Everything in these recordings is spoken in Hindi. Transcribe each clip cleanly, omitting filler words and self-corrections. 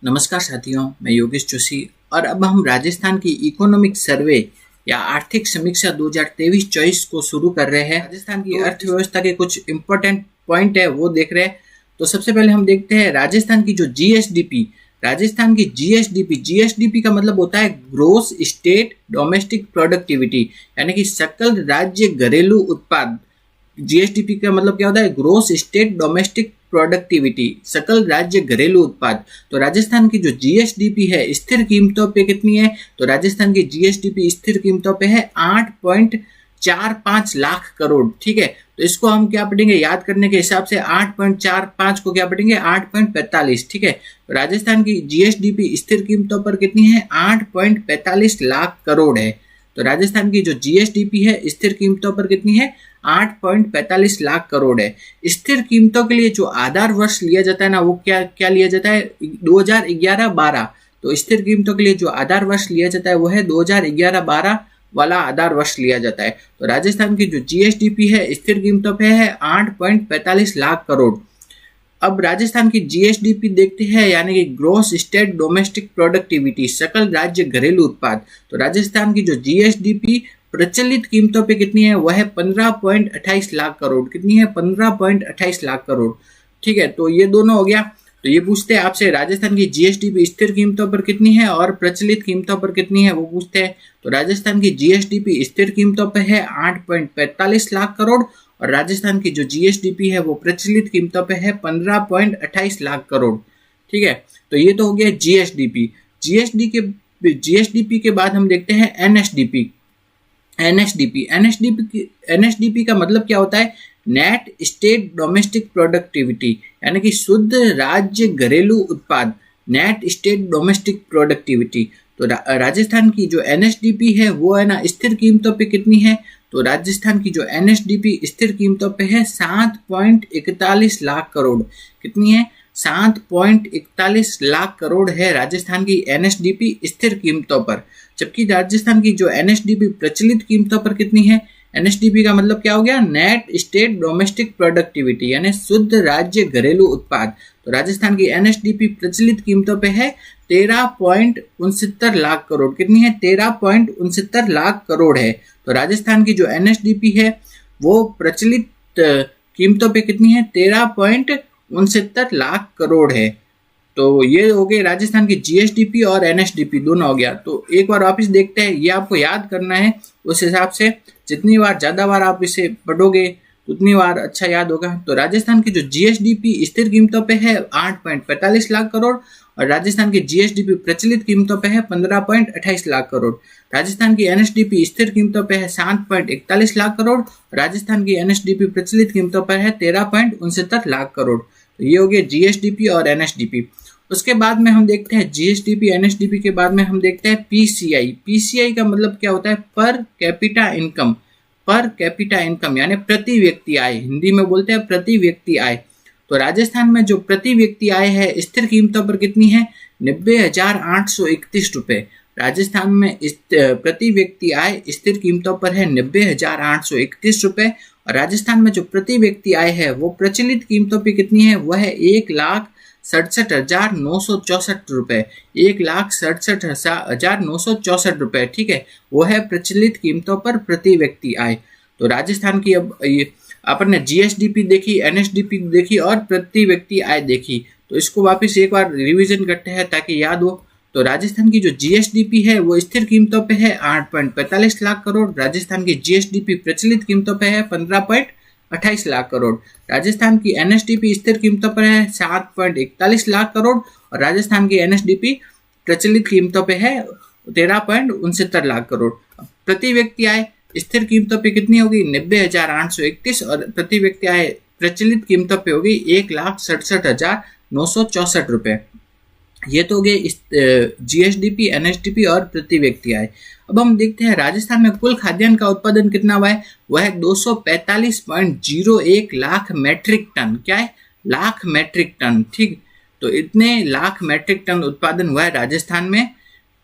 नमस्कार साथियों, मैं योगेश जोशी और अब हम राजस्थान की इकोनॉमिक सर्वे या आर्थिक समीक्षा 2023-24 को शुरू कर रहे हैं। राजस्थान की अर्थव्यवस्था के कुछ इंपॉर्टेंट पॉइंट है वो देख रहे हैं। तो सबसे पहले हम देखते हैं राजस्थान की जो जीएसडीपी, राजस्थान की जीएसडीपी का मतलब होता है ग्रोस स्टेट डोमेस्टिक प्रोडक्टिविटी, यानी कि सकल राज्य घरेलू उत्पाद। जीएसडीपी का मतलब क्या होता है? ग्रोस स्टेट डोमेस्टिक प्रोडक्टिविटी, सकल राज्य घरेलू उत्पाद। तो राजस्थान की जो जीएसडीपी है स्थिर कीमतों पे कितनी है? तो राजस्थान की जीएसडीपी स्थिर कीमतों पे है 8.45 लाख करोड़। ठीक है, तो इसको हम क्या पढ़ेंगे? याद करने के हिसाब से 8.45 को क्या पढ़ेंगे? 8.45। ठीक है, तो राजस्थान की जीएसडीपी स्थिर कीमतों पर कितनी है? 8.45 लाख करोड़ है। तो राजस्थान की जो जीएसडीपी है स्थिर कीमतों पर कितनी है? 8.45 लाख करोड़ है। स्थिर कीमतों के लिए जो आधार वर्ष लिया जाता है ना, वो क्या लिया जाता है? 2011-12। तो स्थिर कीमतों के लिए जो आधार वर्ष लिया जाता है वो है 2011-12 वाला आधार वर्ष लिया जाता है। तो राजस्थान की जो जीएसडीपी है स्थिर कीमतों पे है 8.45 लाख करोड़। अब राजस्थान की जीएसडीपी देखते हैं, यानी कि ग्रोस स्टेट डोमेस्टिक प्रोडक्टिविटी, सकल राज्य घरेलू उत्पाद। तो राजस्थान की जो जीएसडीपी प्रचलित कीमतों पे कितनी है? वह है 15.28 लाख करोड़। कितनी है? 15.28 लाख करोड़। ठीक है, तो ये दोनों हो गया। तो ये पूछते हैं आपसे राजस्थान की जीएसडीपी स्थिर कीमतों पर कितनी है और प्रचलित कीमतों पर कितनी है, वो पूछते हैं। तो राजस्थान की जीएसडीपी स्थिर कीमतों पर है 8.45 लाख करोड़ और राजस्थान की जो जीएसडीपी है वो प्रचलित कीमतों पे है 15.28 लाख करोड़। ठीक है, तो ये तो हो गया जीएसडीपी। जीएसडीपी के बाद हम देखते हैं एनएसडीपी का मतलब क्या होता है? नेट स्टेट डोमेस्टिक प्रोडक्टिविटी, यानी कि शुद्ध राज्य घरेलू उत्पाद, नेट स्टेट डोमेस्टिक प्रोडक्टिविटी। तो राजस्थान की जो एनएसडीपी है वो है ना स्थिर कीमतों पे कितनी है? तो राजस्थान की जो एनएसडीपी स्थिर कीमतों पे है 7.41 लाख करोड़। कितनी है? 7.41 लाख करोड़ है राजस्थान की एनएसडीपी स्थिर कीमतों पर। जबकि राजस्थान की जो एनएसडीपी प्रचलित कीमतों पर कितनी है? एनएसडीपी का मतलब क्या हो गया? नेट स्टेट डोमेस्टिक प्रोडक्टिविटी, यानी शुद्ध राज्य घरेलू उत्पाद। तो राजस्थान की एनएसडीपी प्रचलित कीमतों पे है 13.69 लाख करोड़। कितनी है? 13.69 लाख करोड़ है। तो राजस्थान की जो एनएसडीपी है वो प्रचलित कीमतों पे कितनी है? 13.69 लाख करोड़ है। तो ये हो गए राजस्थान की जीएसडीपी और एनएसडीपी दोनों हो गया। तो एक बार वापस देखते हैं, ये आपको याद करना है। उस हिसाब से जितनी बार ज्यादा बार आप इसे पढ़ोगे उतनी बार अच्छा याद होगा। तो राजस्थान की जो जीएसडीपी स्थिर कीमतों पे है 8.45 लाख करोड़ और राजस्थान की जीएसडीपी प्रचलित कीमतों पे है 15.28 लाख करोड़। राजस्थान की एनएसडीपी स्थिर कीमतों पे है 7.41 लाख करोड़। राजस्थान की एनएसडीपी प्रचलित कीमतों पर है 13.69 लाख करोड़। तो ये हो गया जीएसडीपी और एनएसडीपी। उसके बाद में हम देखते हैं जीएसडीपी एनएसडीपी के बाद में हम देखते हैं पीसीआई। पीसीआई का मतलब क्या होता है? Per capita income. Per capita income यानी प्रति व्यक्ति आय, हिंदी में बोलते हैं प्रति व्यक्ति आय। तो राजस्थान में जो प्रति व्यक्ति आय है स्थिर कीमतों पर कितनी है? 90,831 रुपए। राजस्थान में प्रति व्यक्ति आय स्थिर कीमतों पर है 90,831 रुपए और राजस्थान में जो प्रति व्यक्ति आय है वो प्रचलित कीमतों पे कितनी है? वह है 1,67,964 रुपए। 1,67,964 रुपए। ठीक है, वो है प्रचलित कीमतों पर प्रति व्यक्ति आय। तो राजस्थान की अब अपन ने जीएसडीपी देखी, एनएसडीपी देखी और प्रति व्यक्ति आय देखी। तो इसको वापस एक बार रिवीजन करते हैं ताकि याद हो। तो राजस्थान की जो जीएसडीपी है वो स्थिर कीमतों पे है 8.45 लाख करोड़। राजस्थान की जीएसडीपी प्रचलित कीमतों पे है 15.28 लाख करोड़। राजस्थान की एनएसडीपी स्थिर कीमतों पर है 7.41 लाख करोड़ और राजस्थान की एनएसडीपी प्रचलित कीमतों पे है 13.69 लाख करोड़। प्रति व्यक्ति आय स्थिर कीमतों पे कितनी होगी? 90,831 और प्रति व्यक्ति आय प्रचलित कीमतों पे होगी 1,67,964 रुपए। ये तो हो गए जीएसडीपी, एनएसडीपी और प्रति व्यक्ति आय। अब हम देखते हैं राजस्थान में कुल खाद्यान्न का उत्पादन कितना हुआ है? वह है 245.01 लाख मैट्रिक टन। क्या है? Lakh metric ton. ठीक, तो इतने लाख मैट्रिक टन उत्पादन हुआ है राजस्थान में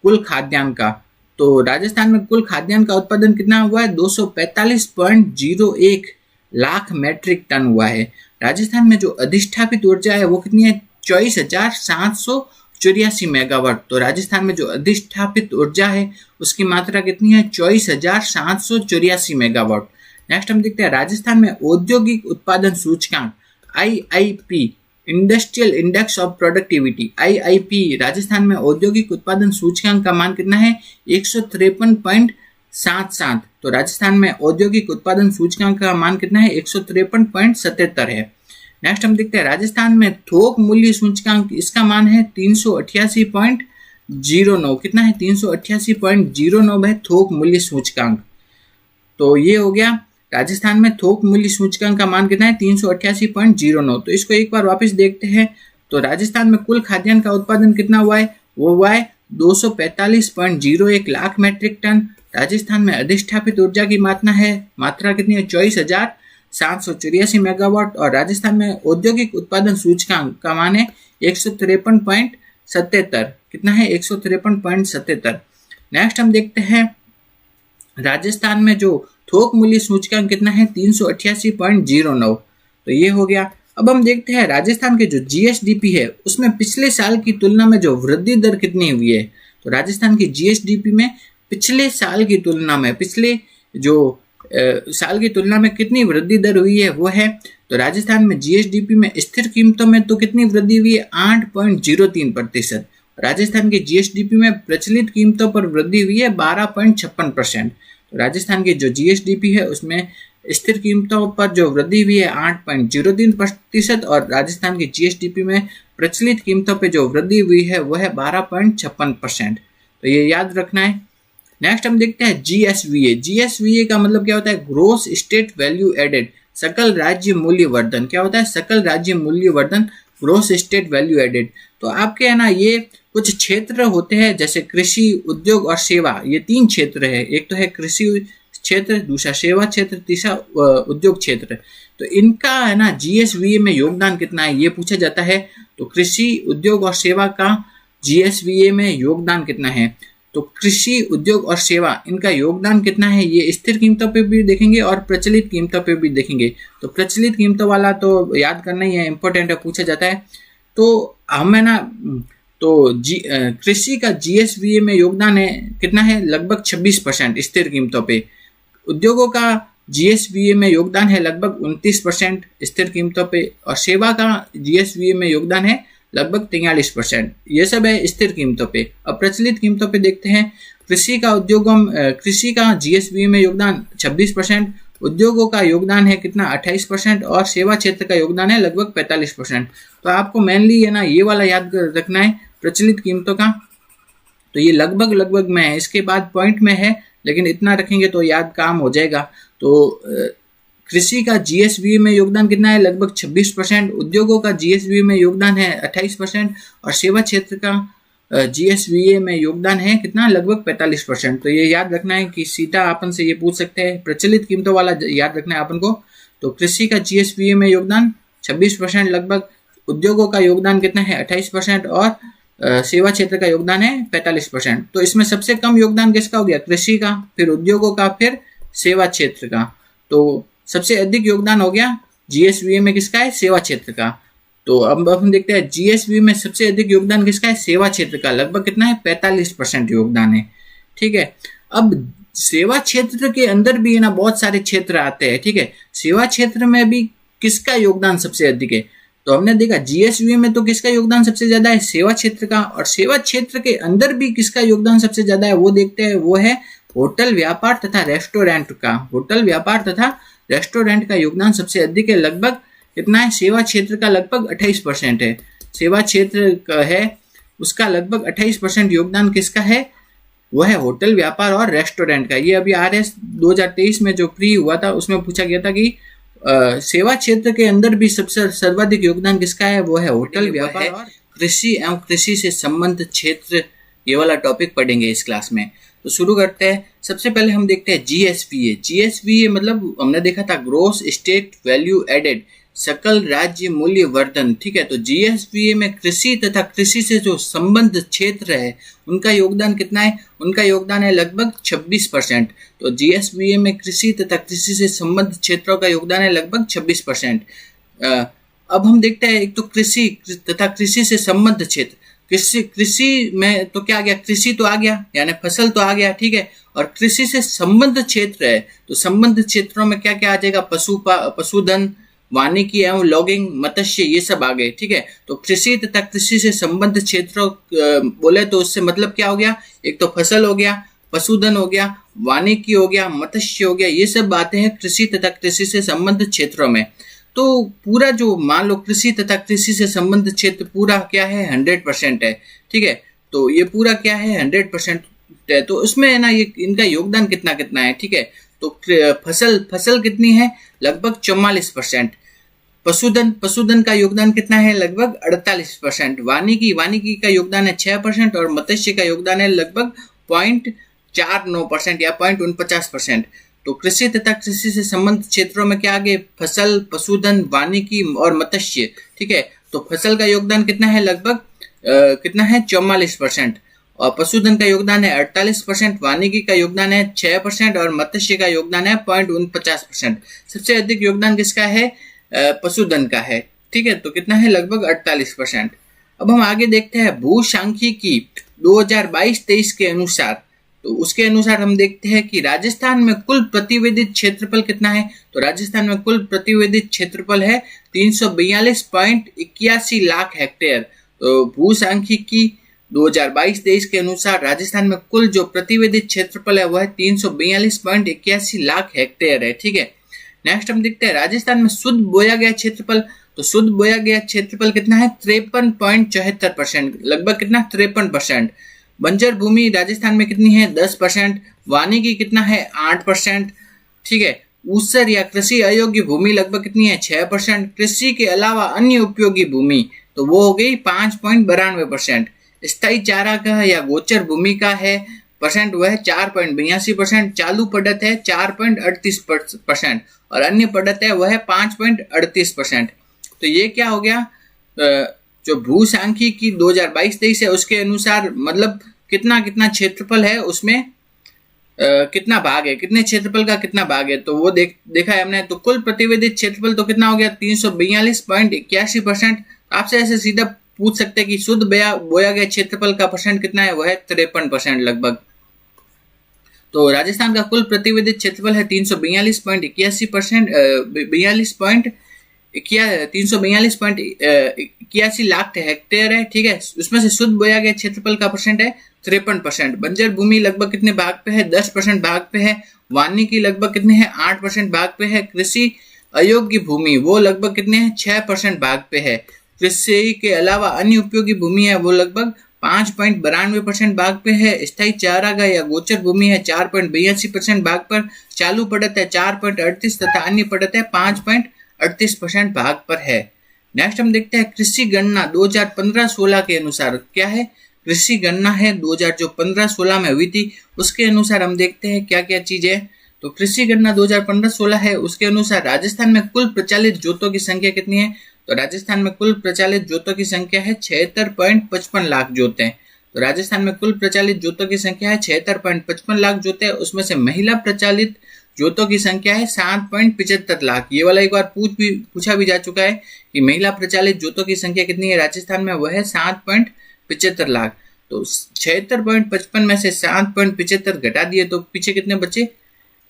कुल खाद्यान्न का। तो राजस्थान में कुल खाद्यान्न का उत्पादन कितना हुआ है? 245.01 लाख मैट्रिक टन हुआ है। राजस्थान में जो अधिष्ठापित ऊर्जा है वो कितनी है? 24,700 84 मेगावाट। तो राजस्थान में जो अधिष्ठापित ऊर्जा है उसकी मात्रा कितनी है? 24,784 मेगावाट। नेक्स्ट हम देखते हैं राजस्थान में औद्योगिक उत्पादन सूचकांक IIP, industrial index of productivity, IIP Rajasthan में औद्योगिक उत्पादन सूचकांक का मान कितना है? 153.77। तो राजस्थान में औद्योगिक उत्पादन सूचकांक का मान कितना है? 153.77 है। नेक्स्ट हम देखते हैं राजस्थान में थोक मूल्य सूचकांक, इसका मान है 388.09। कितना है? 388.09 है थोक मूल्य सूचकांक। तो ये हो गया राजस्थान में थोक मूल्य सूचकांक का मान कितना है? 388.09। तो इसको एक बार वापस देखते हैं। तो राजस्थान में कुल खाद्यान्न का उत्पादन कितना हुआ है? वो हुआ है 245.01 लाख मैट्रिक टन। राजस्थान में अधिष्ठापित ऊर्जा की मात्रा कितनी है? 24,784 मेगावाट। और राजस्थान में औद्योगिक उत्पादन सूचकांक का मान है 153.77। कितना है? 153.77। नेक्स्ट हम देखते हैं राजस्थान में जो थोक मूल्य सूचकांक कितना है? 388.09। तो ये हो गया। अब हम देखते हैं राजस्थान के जो GSDP है उसमें पिछले साल की तुलना में जो वृद्धि दर कितनी हुई है। तो राजस्थान की GSDP में पिछले साल की तुलना में साल की तुलना में कितनी वृद्धि दर हुई है वो है। तो राजस्थान में GSDP में स्थिर कीमतों में तो कितनी वृद्धि हुई है? 8.03%। राजस्थान की GSDP में प्रचलित कीमतों पर वृद्धि हुई है 12.56%। तो राजस्थान की जो GSDP है उसमें स्थिर कीमतों पर जो वृद्धि हुई है 8.03% और राजस्थान की GSDP में प्रचलित कीमतों पर जो वृद्धि हुई है वह है 12.56%। तो ये याद रखना है। नेक्स्ट हम देखते हैं GSVA। GSVA का मतलब क्या होता है? ग्रोस स्टेट वैल्यू एडेड, सकल राज्य मूल्य वर्धन। क्या होता है? सकल राज्य मूल्य वर्धन, ग्रोस स्टेट वैल्यू एडेड। तो आपके है ना ये कुछ क्षेत्र होते हैं जैसे कृषि, उद्योग और सेवा, ये 3 क्षेत्र है। एक तो है कृषि क्षेत्र, दूसरा सेवा क्षेत्र, तीसरा उद्योग क्षेत्र। तो इनका है ना GSVA में योगदान कितना है ये पूछा जाता है। तो कृषि, उद्योग और सेवा का GSVA में योगदान कितना है? तो कृषि, उद्योग और सेवा इनका योगदान कितना है ये स्थिर कीमतों पे भी देखेंगे और प्रचलित कीमतों पे भी देखेंगे। तो प्रचलित कीमतों वाला तो याद करना ही है, इंपॉर्टेंट है, पूछा जाता है। तो हम है ना कृषि का GSVA में योगदान है कितना है? लगभग 26% स्थिर कीमतों पे। उद्योगों का GSVA में योगदान है लगभग 29% स्थिर कीमतों पे और सेवा का GSVA में योगदान है लगभग 43%। ये सब है स्थिर कीमतों पे। अब प्रचलित कीमतों पे देखते हैं। कृषि का GSVA में योगदान 26%, उद्योगों का योगदान है कितना? 28% और सेवा क्षेत्र का योगदान है लगभग 45%। तो आपको मेनली है ना ये वाला याद रखना है प्रचलित कीमतों का। तो ये लगभग में है, इसके बाद पॉइंट में है, लेकिन इतना रखेंगे तो याद काम हो जाएगा। तो कृषि का GSVA में योगदान कितना है? लगभग 26%। उद्योगों का GSVA में योगदान है 28% और सेवा क्षेत्र का GSVA में योगदान है कितना? लगभग 45%। तो ये याद रखना है कि सीधा अपन से ये पूछ सकते हैं। प्रचलित कीमतों वाला याद रखना है अपन को। तो कृषि का GSVA में योगदान 26% लगभग, उद्योगों का योगदान कितना है? 28% और सेवा क्षेत्र का योगदान है 45%। तो इसमें सबसे कम योगदान किसका हो गया? कृषि का, फिर उद्योगों का, फिर सेवा क्षेत्र का। तो सबसे अधिक योगदान हो गया GSVA में किसका है? सेवा क्षेत्र का। तो अब हम देखते हैं GSVA में सबसे अधिक योगदान किसका है? सेवा क्षेत्र का। लगभग कितना है? 45% योगदान है। ठीक है। अब सेवा क्षेत्र के अंदर भी है ना बहुत सारे क्षेत्र आते हैं। ठीक है। सेवा क्षेत्र में भी किसका योगदान सबसे अधिक है? तो हमने देखा GSVA में तो किसका योगदान सबसे ज्यादा है? सेवा क्षेत्र का। और सेवा क्षेत्र के अंदर भी किसका योगदान सबसे ज्यादा है वो देखते हैं। वो है होटल व्यापार तथा रेस्टोरेंट का। होटल व्यापार तथा रेस्टोरेंट का योगदान सबसे अधिक है। लगभग कितना है? सेवा क्षेत्र का लगभग 28% है। सेवा क्षेत्र का है उसका लगभग 28% योगदान किसका है? वो है होटल व्यापार और रेस्टोरेंट का। ये अभी RS 2023 में जो प्री हुआ था उसमें पूछा गया था कि सेवा क्षेत्र के अंदर भी सबसे सर्वाधिक योगदान किसका है? वो है होटल व्यापार और कृषि एवं कृषि से संबंधित क्षेत्र। ये वाला टॉपिक पढ़ेंगे इस क्लास में। तो शुरू करते हैं। सबसे पहले हम देखते हैं GSVA। GSVA मतलब हमने देखा था ग्रोस स्टेट वैल्यू एडेड, सकल राज्य मूल्य वर्धन। ठीक है। तो GSVA में कृषि तथा कृषि से जो संबद्ध क्षेत्र है उनका योगदान कितना है? उनका योगदान है लगभग 26%। तो GSVA में कृषि तथा कृषि से संबद्ध क्षेत्रों का योगदान है लगभग 26%। अब हम देखते हैं एक तो कृषि तथा कृषि से संबद्ध क्षेत्र। कृषि कृषि में तो क्या आ गया, कृषि तो आ गया यानी फसल तो आ गया, ठीक है। और कृषि से संबद्ध क्षेत्र है, तो संबद्ध क्षेत्रों में क्या क्या आ जाएगा, पशुधन, वानिकी एवं लॉगिंग, मत्स्य, ये सब आ गए, ठीक है। तो कृषि तथा कृषि से संबद्ध क्षेत्रों बोले तो उससे मतलब क्या हो गया, एक तो फसल हो गया, पशुधन हो गया, वानिकी हो गया, मत्स्य हो गया, ये सब बातें हैं कृषि तथा कृषि से संबद्ध क्षेत्रों में। तो पूरा जो मान लो कृषि तथा कृषि से संबंधित क्षेत्र पूरा क्या है, 100% है, ठीक है। तो ये पूरा क्या है, 100% है। तो उसमें है ना, ये इनका योगदान कितना कितना है, ठीक है। तो फसल कितनी है, लगभग 44%। पशुधन का योगदान कितना है, लगभग 48%। वानिकी का योगदान है 6% और मत्स्य का योगदान है लगभग 0.49% या 0.49%। तो कृषि तथा कृषि से संबंधित क्षेत्रों में क्या आगे, फसल, पशुधन, वानिकी और मत्स्य, ठीक है। तो फसल का योगदान कितना है, लगभग कितना है, 44%। और पशुधन का योगदान है 48%, वानिकी का योगदान है 6% और मत्स्य का योगदान है 0.49%। सबसे अधिक योगदान किसका है, पशुधन का है, ठीक है। तो कितना है, लगभग 48%। अब हम आगे देखते हैं भूसांख्यिकी 2022-23 के अनुसार। तो उसके अनुसार हम देखते हैं कि राजस्थान में कुल प्रतिवेदित क्षेत्रफल कितना है। तो राजस्थान में कुल प्रतिवेदित क्षेत्रफल है 342.81 लाख हेक्टेयर। तो भूसांख्यिकी 2022-23 के अनुसार राजस्थान में कुल जो प्रतिवेदित क्षेत्रफल है वह 342.81 लाख हेक्टेयर है, ठीक है। नेक्स्ट हम देखते हैं राजस्थान में शुद्ध बोया गया क्षेत्रफल। तो शुद्ध बोया गया क्षेत्रफल कितना है, 53.74%, लगभग कितना, 53%। बंजर भूमि राजस्थान में कितनी है, 10%। वानिकी कितना है, 8%, ठीक है। ऊसर या कृषि अयोग्य भूमि लगभग कितनी है, 6%। कृषि के अलावा अन्य उपयोगी भूमि तो वो हो गई 5.92%। स्थायी चारागाह या गोचर भूमि का है परसेंट वह 4.82%। चालू पद्धत है 4.38% और अन्य पद्धत है वह 5.38%। तो ये क्या हो गया, जो भूसांख्यिकी 2022-23 है उसके अनुसार मतलब कितना कितना क्षेत्रफल है, उसमें कितना भाग है, कितने क्षेत्रफल का कितना भाग है, तो वो देखा है हमने। तो कुल प्रतिवेदित क्षेत्रफल तो कितना हो गया, 342.81%। आपसे ऐसे सीधा पूछ सकते हैं कि शुद्ध बोया गया क्षेत्रफल का परसेंट कितना है, वह है 53% लगभग। तो राजस्थान का कुल प्रतिवेदित क्षेत्रफल है 342.81 लाख हेक्टेयर है, ठीक है। उसमें से शुद्ध बोया गया क्षेत्रफल का परसेंट है 53%। बंजर भूमि लगभग कितने भाग पे है, 10% भाग पे है। वानिकी लगभग कितने हैं, 8% भाग पे है। कृषि अयोग्य भूमि वो लगभग कितने हैं, 6% भाग पे है। कृषि के अलावा अन्य उपयोगी भूमि है वो लगभग 5.92% भाग पे है। स्थायी चारागाह या गोचर भूमि है 4.82% भाग पर। चालू पड़त है 4.38 तथा अन्य पड़त है 5.38% भाग पर है। नेक्स्ट हम देखते हैं कृषि गणना 2015-16 के अनुसार क्या है। कृषि गणना है 2015-16 में हुई थी, उसके अनुसार हम देखते हैं क्या क्या चीजें। तो कृषि गणना 2015-16 है, उसके अनुसार राजस्थान में कुल प्रचलित जोतों की संख्या कितनी है। तो राजस्थान में कुल प्रचलित जोतों की संख्या है 76.55 लाख जोते हैं। तो राजस्थान में कुल प्रचलित जोतों की संख्या है 76.55 लाख जोते हैं। उसमें से महिला प्रचलित जोतों की संख्या है 7.75 लाख। ये वाला एक बार पूछा भी जा चुका है कि महिला प्रचलित जोतों की संख्या कितनी है राजस्थान में, वह है 7.75 लाख। तो 76.55 में से 7.75 घटा दिए तो पीछे कितने बचे,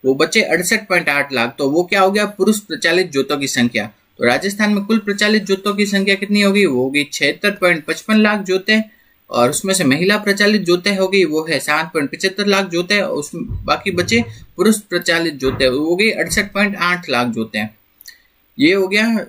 वो बचे 68.8 लाख। तो वो क्या हो गया, पुरुष प्रचलित जोतों की संख्या। तो राजस्थान में कुल प्रचलित जोतों की संख्या कितनी होगी, वो होगी 76.55 लाख जोते, और उसमें से महिला प्रचलित जोते होगी वो है 7.75 लाख जोते, उसमें बाकी बचे पुरुष प्रचलित जोते वो हो गई 68.8 लाख जोते। ये हो गया।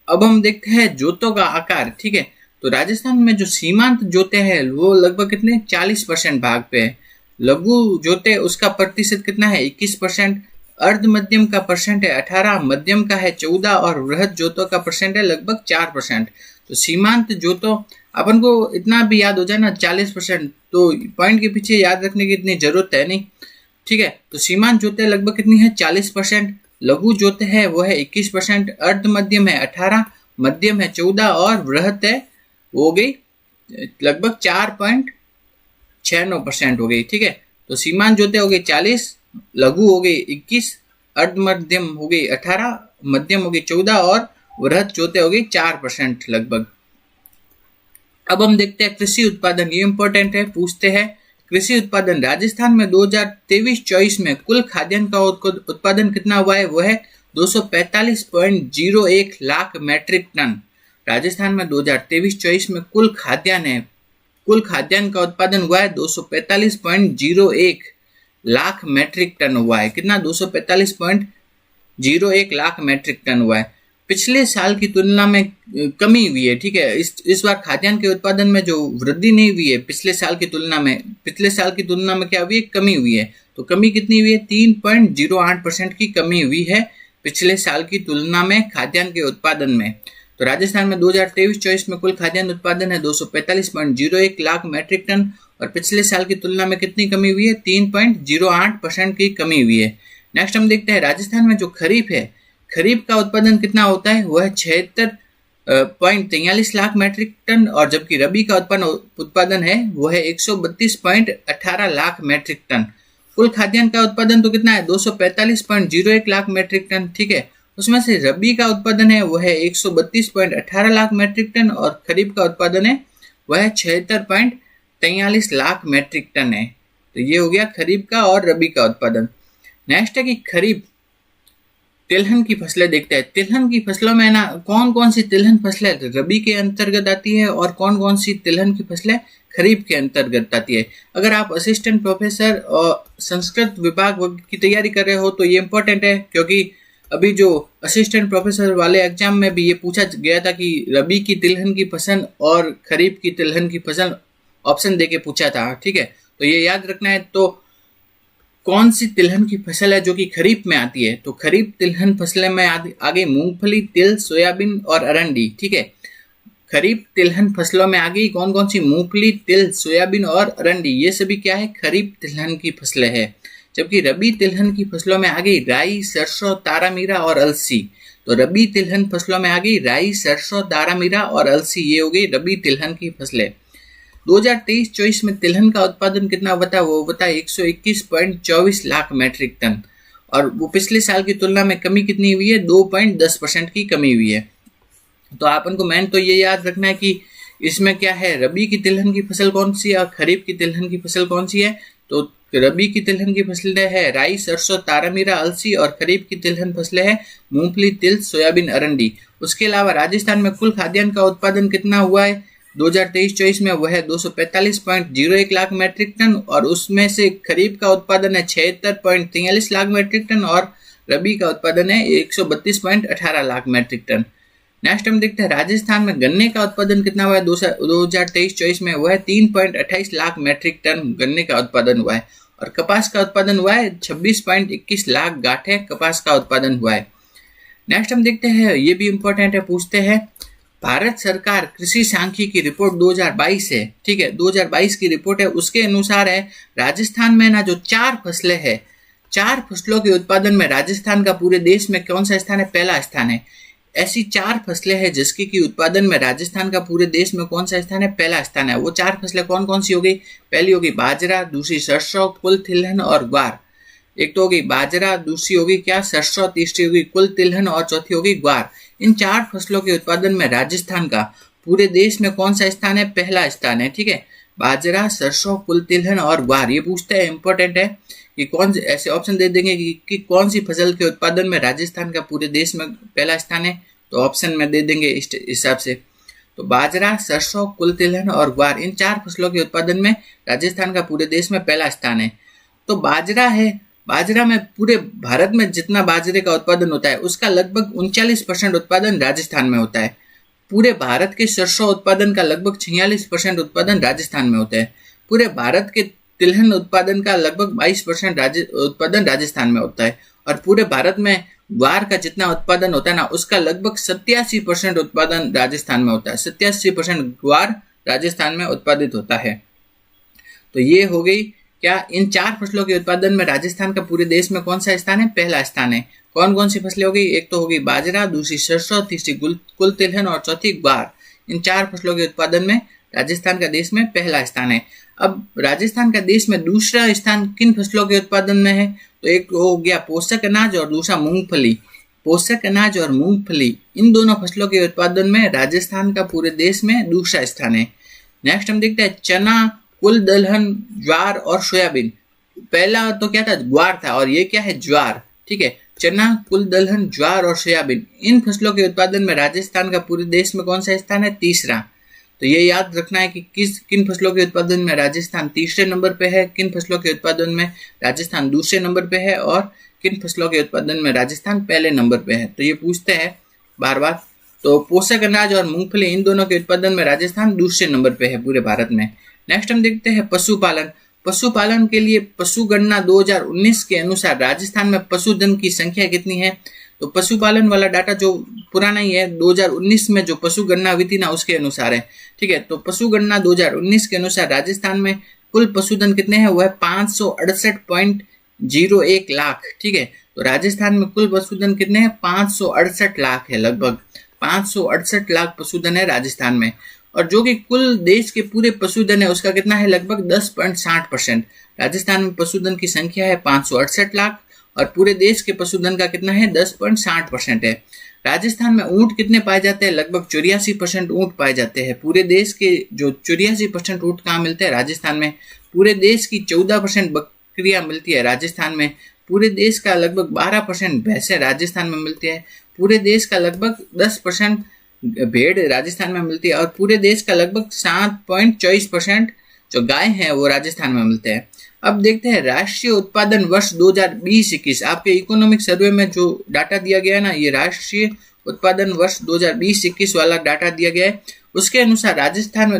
अब हम देखते हैं जोतों का आकार, ठीक है। तो राजस्थान में जो सीमांत जोते हैं वो लगभग कितने 40% भाग पे है। लघु जोते उसका प्रतिशत कितना है 21%। अर्ध मध्यम का परसेंट है 18, मध्यम का है 14 और वृहद जोतों का परसेंट है लगभग 4%। तो सीमांत जोतों अपन को इतना भी याद हो जाए ना 40%, तो पॉइंट के पीछे याद रखने की इतनी जरूरत है नहीं, ठीक है। तो सीमांत जोते लगभग कितनी है 40%। लघु जोते है वो है 21%। अर्ध मध्यम है 18, मध्यम है 14 और वृहद है वो हो गई लगभग 4.69% हो गई, ठीक है। तो सीमांत जोते हो गई 40, लघु हो गई 21, अर्ध मध्यम हो गई 18, मध्यम हो गई 14 और वृहद जोते हो गई 4% लगभग। अब हम देखते हैं कृषि उत्पादन, ये इंपॉर्टेंट है, पूछते हैं कृषि उत्पादन राजस्थान में 2023-24 में कुल खाद्यान्न का उत्पादन कितना हुआ है, वो है 245.01 लाख मैट्रिक टन। राजस्थान में 2023-24 में कुल खाद्यान्न का उत्पादन हुआ है 245.01 लाख मैट्रिक टन हुआ है। कितना? 245.01 लाख मैट्रिक टन हुआ है। पिछले साल की तुलना में कमी हुई है, ठीक है। इस बार खाद्यान्न के उत्पादन में जो वृद्धि नहीं हुई है पिछले साल की तुलना में क्या हुई है? कमी हुई है। तो कमी कितनी हुई है? 3.08% की कमी हुई है पिछले साल की तुलना में खाद्यान्न के उत्पादन में। तो राजस्थान में 2023-24 में कुल खाद्यान्न उत्पादन है 245.01 लाख मैट्रिक टन और पिछले साल की तुलना में कितनी कमी हुई है? 3.08% की कमी हुई है। नेक्स्ट हम देखते हैं राजस्थान में जो खरीफ है, खरीफ का उत्पादन कितना होता है? वह 76.43 लाख मैट्रिक टन और जबकि रबी का उत्पादन है वो है 132.18 लाख मैट्रिक टन। कुल खाद्यान्न का उत्पादन तो कितना है? 245.01 लाख मैट्रिक टन, ठीक है। उसमें से रबी का उत्पादन है वह है 132.18 लाख मैट्रिक टन और खरीफ का उत्पादन है वह 76.43 लाख मैट्रिक टन है। तो ये हो गया खरीफ का और रबी का उत्पादन। नेक्स्ट है कि खरीफ तिलहन की फसलें देखते हैं। तिलहन की फसलों में ना कौन कौन सी तिलहन फसलें रबी के अंतर्गत आती है और कौन कौन सी तिलहन की फसलें खरीफ के अंतर्गत आती है। अगर आप असिस्टेंट प्रोफेसर और संस्कृत विभाग की तैयारी कर रहे हो तो ये इंपॉर्टेंट है, क्योंकि अभी जो असिस्टेंट प्रोफेसर वाले एग्जाम में भी ये पूछा गया था कि रबी की तिलहन की फसल और खरीफ की तिलहन की फसल ऑप्शन देके पूछा था, ठीक है। तो ये याद रखना है। तो कौन सी तिलहन की फसल है जो कि खरीफ में आती है? तो खरीफ तिलहन फसलें में आगे मूंगफली, तिल, सोयाबीन और अरंडी, ठीक है। खरीफ तिलहन फसलों में आ गई कौन कौन सी? मूंगफली, तिल, सोयाबीन और अरंडी, ये सभी क्या है? खरीफ तिलहन की फसलें हैं। जबकि रबी तिलहन की फसलों में आ गई राई, सरसों, तारामीरा और अलसी। तो रबी तिलहन फसलों में आ गई राई, सरसों, तारामीरा और अलसी, ये हो गई रबी तिलहन की फसलें। 2023-24 में तिलहन का उत्पादन कितना बता? वो बता 121.24 लाख मैट्रिक टन और वो पिछले साल की तुलना में कमी कितनी हुई है? 2.10% की कमी हुई है। तो अपन को मेन तो ये याद रखना है कि इसमें क्या है, रबी की तिलहन की फसल कौन सी है और खरीफ की तिलहन की फसल कौन सी है। तो रबी की तिलहन की फसलें है राई, सरसों, तारामीरा, अलसी और खरीफ की तिलहन फसलें है मूंगफली, तिल, सोयाबीन, अरंडी। उसके अलावा राजस्थान में कुल खाद्यान्न का उत्पादन कितना हुआ है 2023-24 में? वह है 245.01 लाख मैट्रिक टन और उसमें से खरीफ का उत्पादन है 76.43 लाख मैट्रिक टन और रबी का उत्पादन है 132.18 लाख मैट्रिक टन। नेक्स्ट हम देखते हैं राजस्थान में गन्ने का उत्पादन कितना हुआ है 2023-24 में? वह है 3.28 लाख मैट्रिक टन गन्ने का उत्पादन हुआ है और कपास का उत्पादन हुआ है 26.21 लाख गांठें कपास का उत्पादन हुआ है। नेक्स्ट हम देखते हैं, ये भी इंपॉर्टेंट है, पूछते हैं भारत सरकार कृषि सांख्यिकी रिपोर्ट 2022 है, ठीक है, 2022 की रिपोर्ट है। उसके अनुसार है राजस्थान में ना जो 4 फसलें है, 4 फसलों के उत्पादन में राजस्थान का पूरे देश में कौन सा स्थान है? पहला स्थान है। ऐसी 4 फसलें हैं जिसकी की उत्पादन में राजस्थान का पूरे देश में कौन सा स्थान है? पहला स्थान है। वो 4 फसलें कौन कौन सी हो गई? पहली होगी बाजरा, दूसरी सरसों, कुल तिलहन और ग्वार। एक तो होगी बाजरा, दूसरी होगी क्या? सरसों, तीसरी होगी कुल तिलहन और चौथी होगी ग्वार। इन 4 फसलों के उत्पादन में राजस्थान का पूरे देश में कौन सा स्थान है? पहला स्थान है, ठीक है। बाजरा, सरसों, कुल तिलहन और ग्वार, ये पूछते हैं, इंपॉर्टेंट है कि कौन से ऐसे ऑप्शन दे देंगे कि कौन सी फसल के उत्पादन में राजस्थान का पूरे देश में पहला स्थान है, तो ऑप्शन में दे देंगे इस हिसाब से। तो बाजरा, सरसों, कुल तिलहन और ग्वार, इन 4 फसलों के उत्पादन में राजस्थान का पूरे देश में पहला स्थान है। तो बाजरा है, बाजरा में पूरे भारत में जितना बाजरे का उत्पादन होता है उसका लगभग 39% उत्पादन राजस्थान में होता है। पूरे भारत के सरसों उत्पादन का लगभग 46% उत्पादन राजस्थान में होता है। पूरे भारत के तिलहन उत्पादन का लगभग 22% उत्पादन राजस्थान में होता है और पूरे भारत में ग्वार का जितना उत्पादन होता है ना उसका लगभग 87% उत्पादन राजस्थान में होता है। 87% ग्वार राजस्थान में उत्पादित होता है। तो ये हो गई क्या, इन 4 फसलों के उत्पादन में राजस्थान का पूरे देश में कौन सा स्थान है? पहला स्थान है। कौन कौन सी फसलें हो गई? एक तो होगी बाजरा, दूसरी सरसों, तीसरी कुल तिलहन और चौथी ग्वार। इन 4 फसलों के उत्पादन में राजस्थान का देश में पहला स्थान है। अब राजस्थान का देश में दूसरा स्थान किन फसलों के उत्पादन में है? तो एक हो गया पोषक अनाज और दूसरा मूंगफली। पोषक अनाज और मूंगफली, इन दोनों फसलों के उत्पादन में राजस्थान का पूरे देश में दूसरा स्थान है। नेक्स्ट हम देखते हैं चना, कुल दलहन, ज्वार और सोयाबीन। पहला तो क्या था, ग्वार था, और ये क्या है, ज्वार। ठीक है, चना, कुल दलहन, ज्वार और सोयाबीन, इन फसलों के उत्पादन में राजस्थान का पूरे देश में कौन सा स्थान है, तीसरा। तो ये याद रखना है कि किन फसलों के उत्पादन में राजस्थान तीसरे नंबर पे है, किन फसलों के उत्पादन में राजस्थान दूसरे नंबर पे है, और किन फसलों के उत्पादन में राजस्थान पहले नंबर पे है। तो ये पूछते हैं बार बार। तो पोषक अनाज और मूंगफली, इन दोनों के उत्पादन में राजस्थान दूसरे नंबर पे है पूरे भारत में। नेक्स्ट हम देखते हैं पशुपालन। पशुपालन के लिए पशु गणना 2019 के अनुसार राजस्थान में पशुधन की संख्या कितनी है। तो पशुपालन वाला डाटा जो पुराना ही है, 2019 में जो पशु गणना हुई थी ना, उसके अनुसार है। ठीक है, तो पशु गणना 2019 के अनुसार राजस्थान में कुल पशुधन कितने हैं, वह 568.01 लाख। ठीक है, तो राजस्थान में कुल पशुधन कितने हैं, 568 लाख है, लगभग 568 लाख पशुधन है राजस्थान में। और जो कि कुल देश के पूरे पशुधन है उसका कितना है, लगभग 10.60%। राजस्थान में पशुधन की संख्या है 568 लाख और पूरे देश के पशुधन का कितना है, 10.60% है। राजस्थान में ऊंट कितने पाए जाते हैं, लगभग 84% ऊंट पाए जाते हैं। पूरे देश के जो 84% ऊंट कहाँ मिलते हैं, राजस्थान में। पूरे देश की 14% बकरियां मिलती है राजस्थान में। पूरे देश का लगभग 12% भैंसें राजस्थान में मिलती है। पूरे देश का लगभग 10% भेड़ राजस्थान में मिलती है और पूरे देश का लगभग 7.24% जो गाय हैं वो राजस्थान में मिलते हैं। अब देखते हैं राष्ट्रीय उत्पादन वर्ष 2020-21। आपके इकोनॉमिक सर्वे में जो डाटा दिया गया है ना, ये राष्ट्रीय उत्पादन वर्ष 2020-21 वाला डाटा दिया गया है। उसके अनुसार राजस्थान का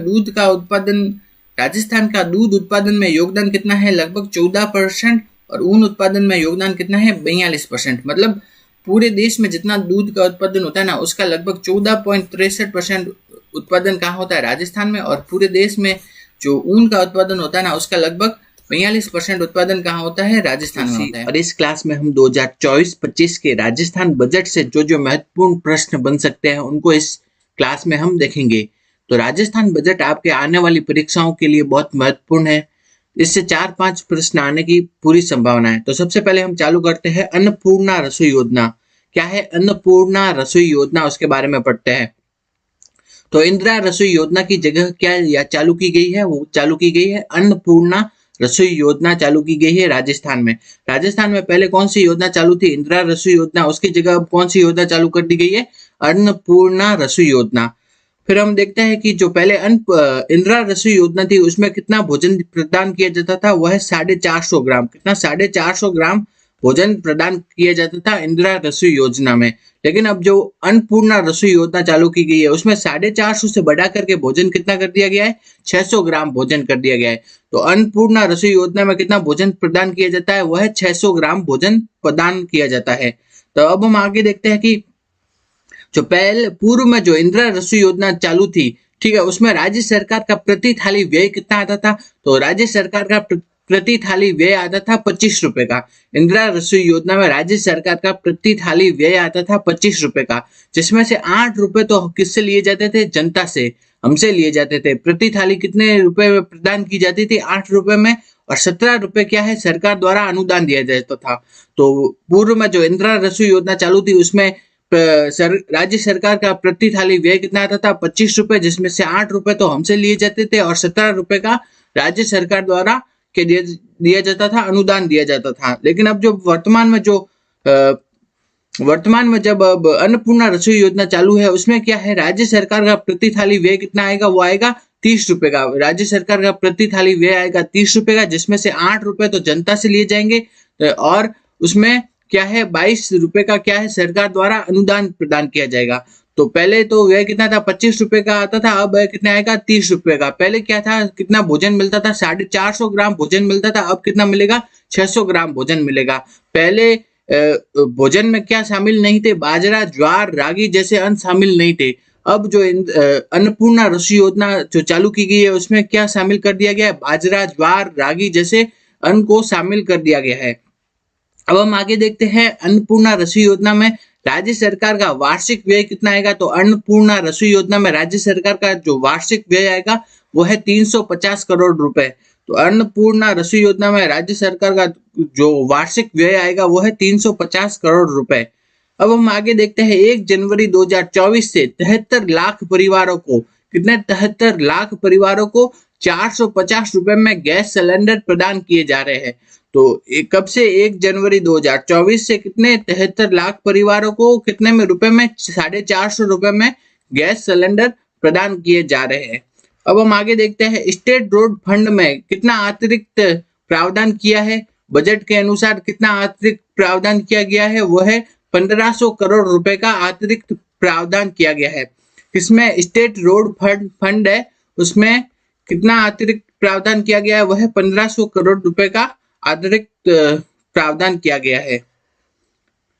दूध उत्पादन में योगदान कितना है, लगभग 14%। और ऊन उत्पादन में योगदान कितना है, 42%। मतलब पूरे देश में जितना दूध का उत्पादन होता है ना, उसका लगभग 14.63% उत्पादन कहाँ होता है, राजस्थान में। और पूरे देश में जो ऊन का उत्पादन होता है ना, उसका लगभग 42% उत्पादन कहाँ होता है, राजस्थान में होता है। और इस क्लास में हम 2024-25 के राजस्थान बजट से जो महत्वपूर्ण प्रश्न बन सकते हैं उनको इस क्लास में हम देखेंगे। तो राजस्थान बजट आपके आने वाली परीक्षाओं के लिए बहुत महत्वपूर्ण है। इससे 4-5 प्रश्न आने की पूरी संभावना है। तो सबसे पहले हम चालू करते हैं अन्नपूर्णा रसोई योजना। क्या है अन्नपूर्णा रसोई योजना, उसके बारे में पढ़ते हैं। तो इंदिरा रसोई योजना की जगह क्या चालू की गई है, वो चालू की गई है अन्नपूर्णा रसोई योजना चालू की गई है राजस्थान में। राजस्थान में पहले कौन सी योजना चालू थी, इंदिरा रसोई योजना, उसकी जगह अब कौन सी योजना चालू कर दी गई है, अन्नपूर्णा रसोई योजना। फिर हम देखते हैं कि जो पहले इंदिरा रसोई योजना थी उसमें कितना भोजन प्रदान किया जाता था, वह 450 ग्राम। कितना, 450 ग्राम भोजन प्रदान किया जाता था इंदिरा रसोई योजना में। लेकिन अब जो अन्नपूर्णा रसोई योजना चालू की गई है उसमें 450 से बढ़ा करके भोजन कितना कर दिया गया है, 600 ग्राम भोजन कर दिया गया है। तो अन्नपूर्णा रसोई योजना में कितना भोजन प्रदान किया जाता है, वह 600 ग्राम भोजन प्रदान किया जाता है। तो अब हम आगे देखते हैं कि जो पहले पूर्व में जो इंदिरा रसोई योजना चालू थी, ठीक है, उसमें राज्य सरकार का प्रति थाली व्यय कितना आता था। तो राज्य सरकार का प्रति थाली व्यय आता था 25 रुपए का। इंदिरा रसोई योजना में राज्य सरकार का प्रति थाली व्यय आता था 25 रुपए का, जिसमें से 8 रुपए तो किससे लिए जाते थे, जनता से, हमसे लिए जाते थे। प्रति थाली कितने रुपए में प्रदान की जाती थी, 8 रुपए में। और 17 रुपए क्या है, सरकार द्वारा अनुदान दिया जाता था। तो पूर्व में जो इंदिरा रसोई योजना चालू थी उसमें राज्य सरकार का प्रति थाली व्यय कितना आता था, 25 रुपए, जिसमें से 8 रुपए तो हमसे लिए जाते थे और 17 रुपए का राज्य सरकार द्वारा के दिया जाता था, अनुदान दिया जाता था। लेकिन अब जो वर्तमान में जब अब अन्नपूर्णा रसोई योजना चालू है उसमें क्या है, राज्य सरकार का प्रति थाली व्यय कितना आएगा, वो आएगा 30 रुपए का। राज्य सरकार का प्रति थाली व्यय आएगा 30 रुपए का, जिसमें से 8 रुपए तो जनता से लिए जाएंगे और उसमें क्या है, 22 रुपए का क्या है, सरकार द्वारा अनुदान प्रदान किया जाएगा। तो पहले तो व्यय कितना था, 25 रुपए का आता था, अब कितना आएगा, 30 रुपए का। पहले क्या था, कितना भोजन मिलता था, 450 ग्राम भोजन मिलता था, अब कितना मिलेगा, 600 ग्राम भोजन मिलेगा। पहले भोजन में क्या शामिल नहीं थे, बाजरा, ज्वार, रागी जैसे अन्न शामिल नहीं थे। अब जो अन्नपूर्णा रसोई योजना जो चालू की गई है उसमें क्या शामिल कर दिया गया है, बाजरा, ज्वार, रागी जैसे अन्न को शामिल कर दिया गया है। अब हम आगे देखते हैं अन्नपूर्णा रसोई योजना में राज्य सरकार का वार्षिक व्यय कितना आएगा। तो अन्नपूर्णा रसोई योजना में राज्य सरकार का जो वार्षिक व्यय आएगा वो है 350 करोड़ रुपए। तो अन्नपूर्णा रसोई योजना में राज्य सरकार का जो वार्षिक व्यय आएगा वो है 350 करोड़ रुपए। अब हम आगे देखते हैं 1 जनवरी 2024 से 73 लाख परिवारों को कितने 73 लाख परिवारों को 450 रुपए में गैस सिलेंडर प्रदान किए जा रहे हैं। तो कब से 1 जनवरी 2024 से कितने 73 लाख परिवारों को कितने में रुपए में 450 रुपए में गैस सिलेंडर प्रदान किए जा रहे हैं। अब हम आगे देखते हैं स्टेट रोड फंड में कितना अतिरिक्त प्रावधान किया है। बजट के अनुसार कितना अतिरिक्त प्रावधान किया गया है, वो है 1500 करोड़ रुपए का अतिरिक्त प्रावधान किया गया है। इसमें स्टेट रोड फंड है, उसमें कितना अतिरिक्त प्रावधान किया गया है, वह 1500 करोड़ रुपए का अतिरिक्त प्रावधान किया गया है।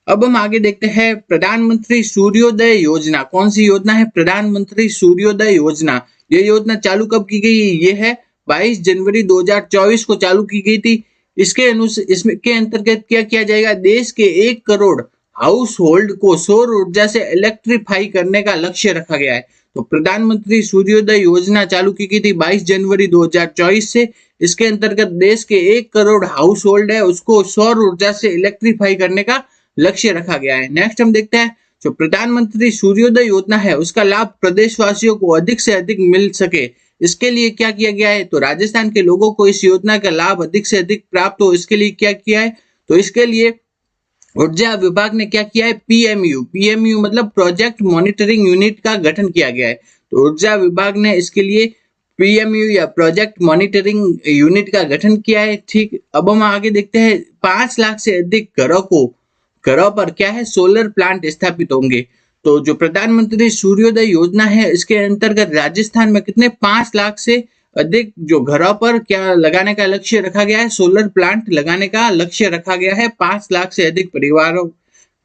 अब हम आगे देखते हैं प्रधानमंत्री सूर्योदय योजना। कौन सी योजना है? प्रधानमंत्री सूर्योदय योजना। ये योजना चालू कब की गई? ये है 22 जनवरी 2024 को चालू की गई थी। इसमें के अंतर्गत क्या किया जाएगा? देश के 1 करोड़ हाउस होल्ड को सौर ऊर्जा से इलेक्ट्रीफाई करने का लक्ष्य रखा गया है। तो प्रधानमंत्री सूर्योदय योजना चालू की गई थी 22 जनवरी 2024 से। इसके अंतर्गत देश के 1 करोड़ हाउस होल्ड है उसको सौर ऊर्जा से इलेक्ट्रीफाई करने का लक्ष्य रखा गया है। नेक्स्ट हम देखते हैं जो प्रधानमंत्री सूर्योदय योजना है उसका लाभ प्रदेशवासियों को अधिक से अधिक मिल सके, इसके लिए क्या किया गया है? तो राजस्थान के लोगों को इस योजना का लाभ अधिक से अधिक प्राप्त हो, इसके लिए क्या किया है? तो इसके लिए ऊर्जा विभाग ने क्या किया है? पीएमयू मतलब प्रोजेक्ट मॉनिटरिंग यूनिट का गठन किया गया है। तो ऊर्जा विभाग ने इसके लिए पीएमयू या प्रोजेक्ट मॉनिटरिंग यूनिट का गठन किया है। ठीक, अब हम आगे देखते हैं 5 लाख से अधिक घरों पर क्या है? सोलर प्लांट स्थापित होंगे। तो जो प्रधानमंत्री सूर्योदय योजना है इसके अंतर्गत राजस्थान में कितने 5 लाख से अधिक जो घरों पर क्या लगाने का लक्ष्य रखा गया है? सोलर प्लांट लगाने का लक्ष्य रखा गया है 5 लाख से अधिक परिवारों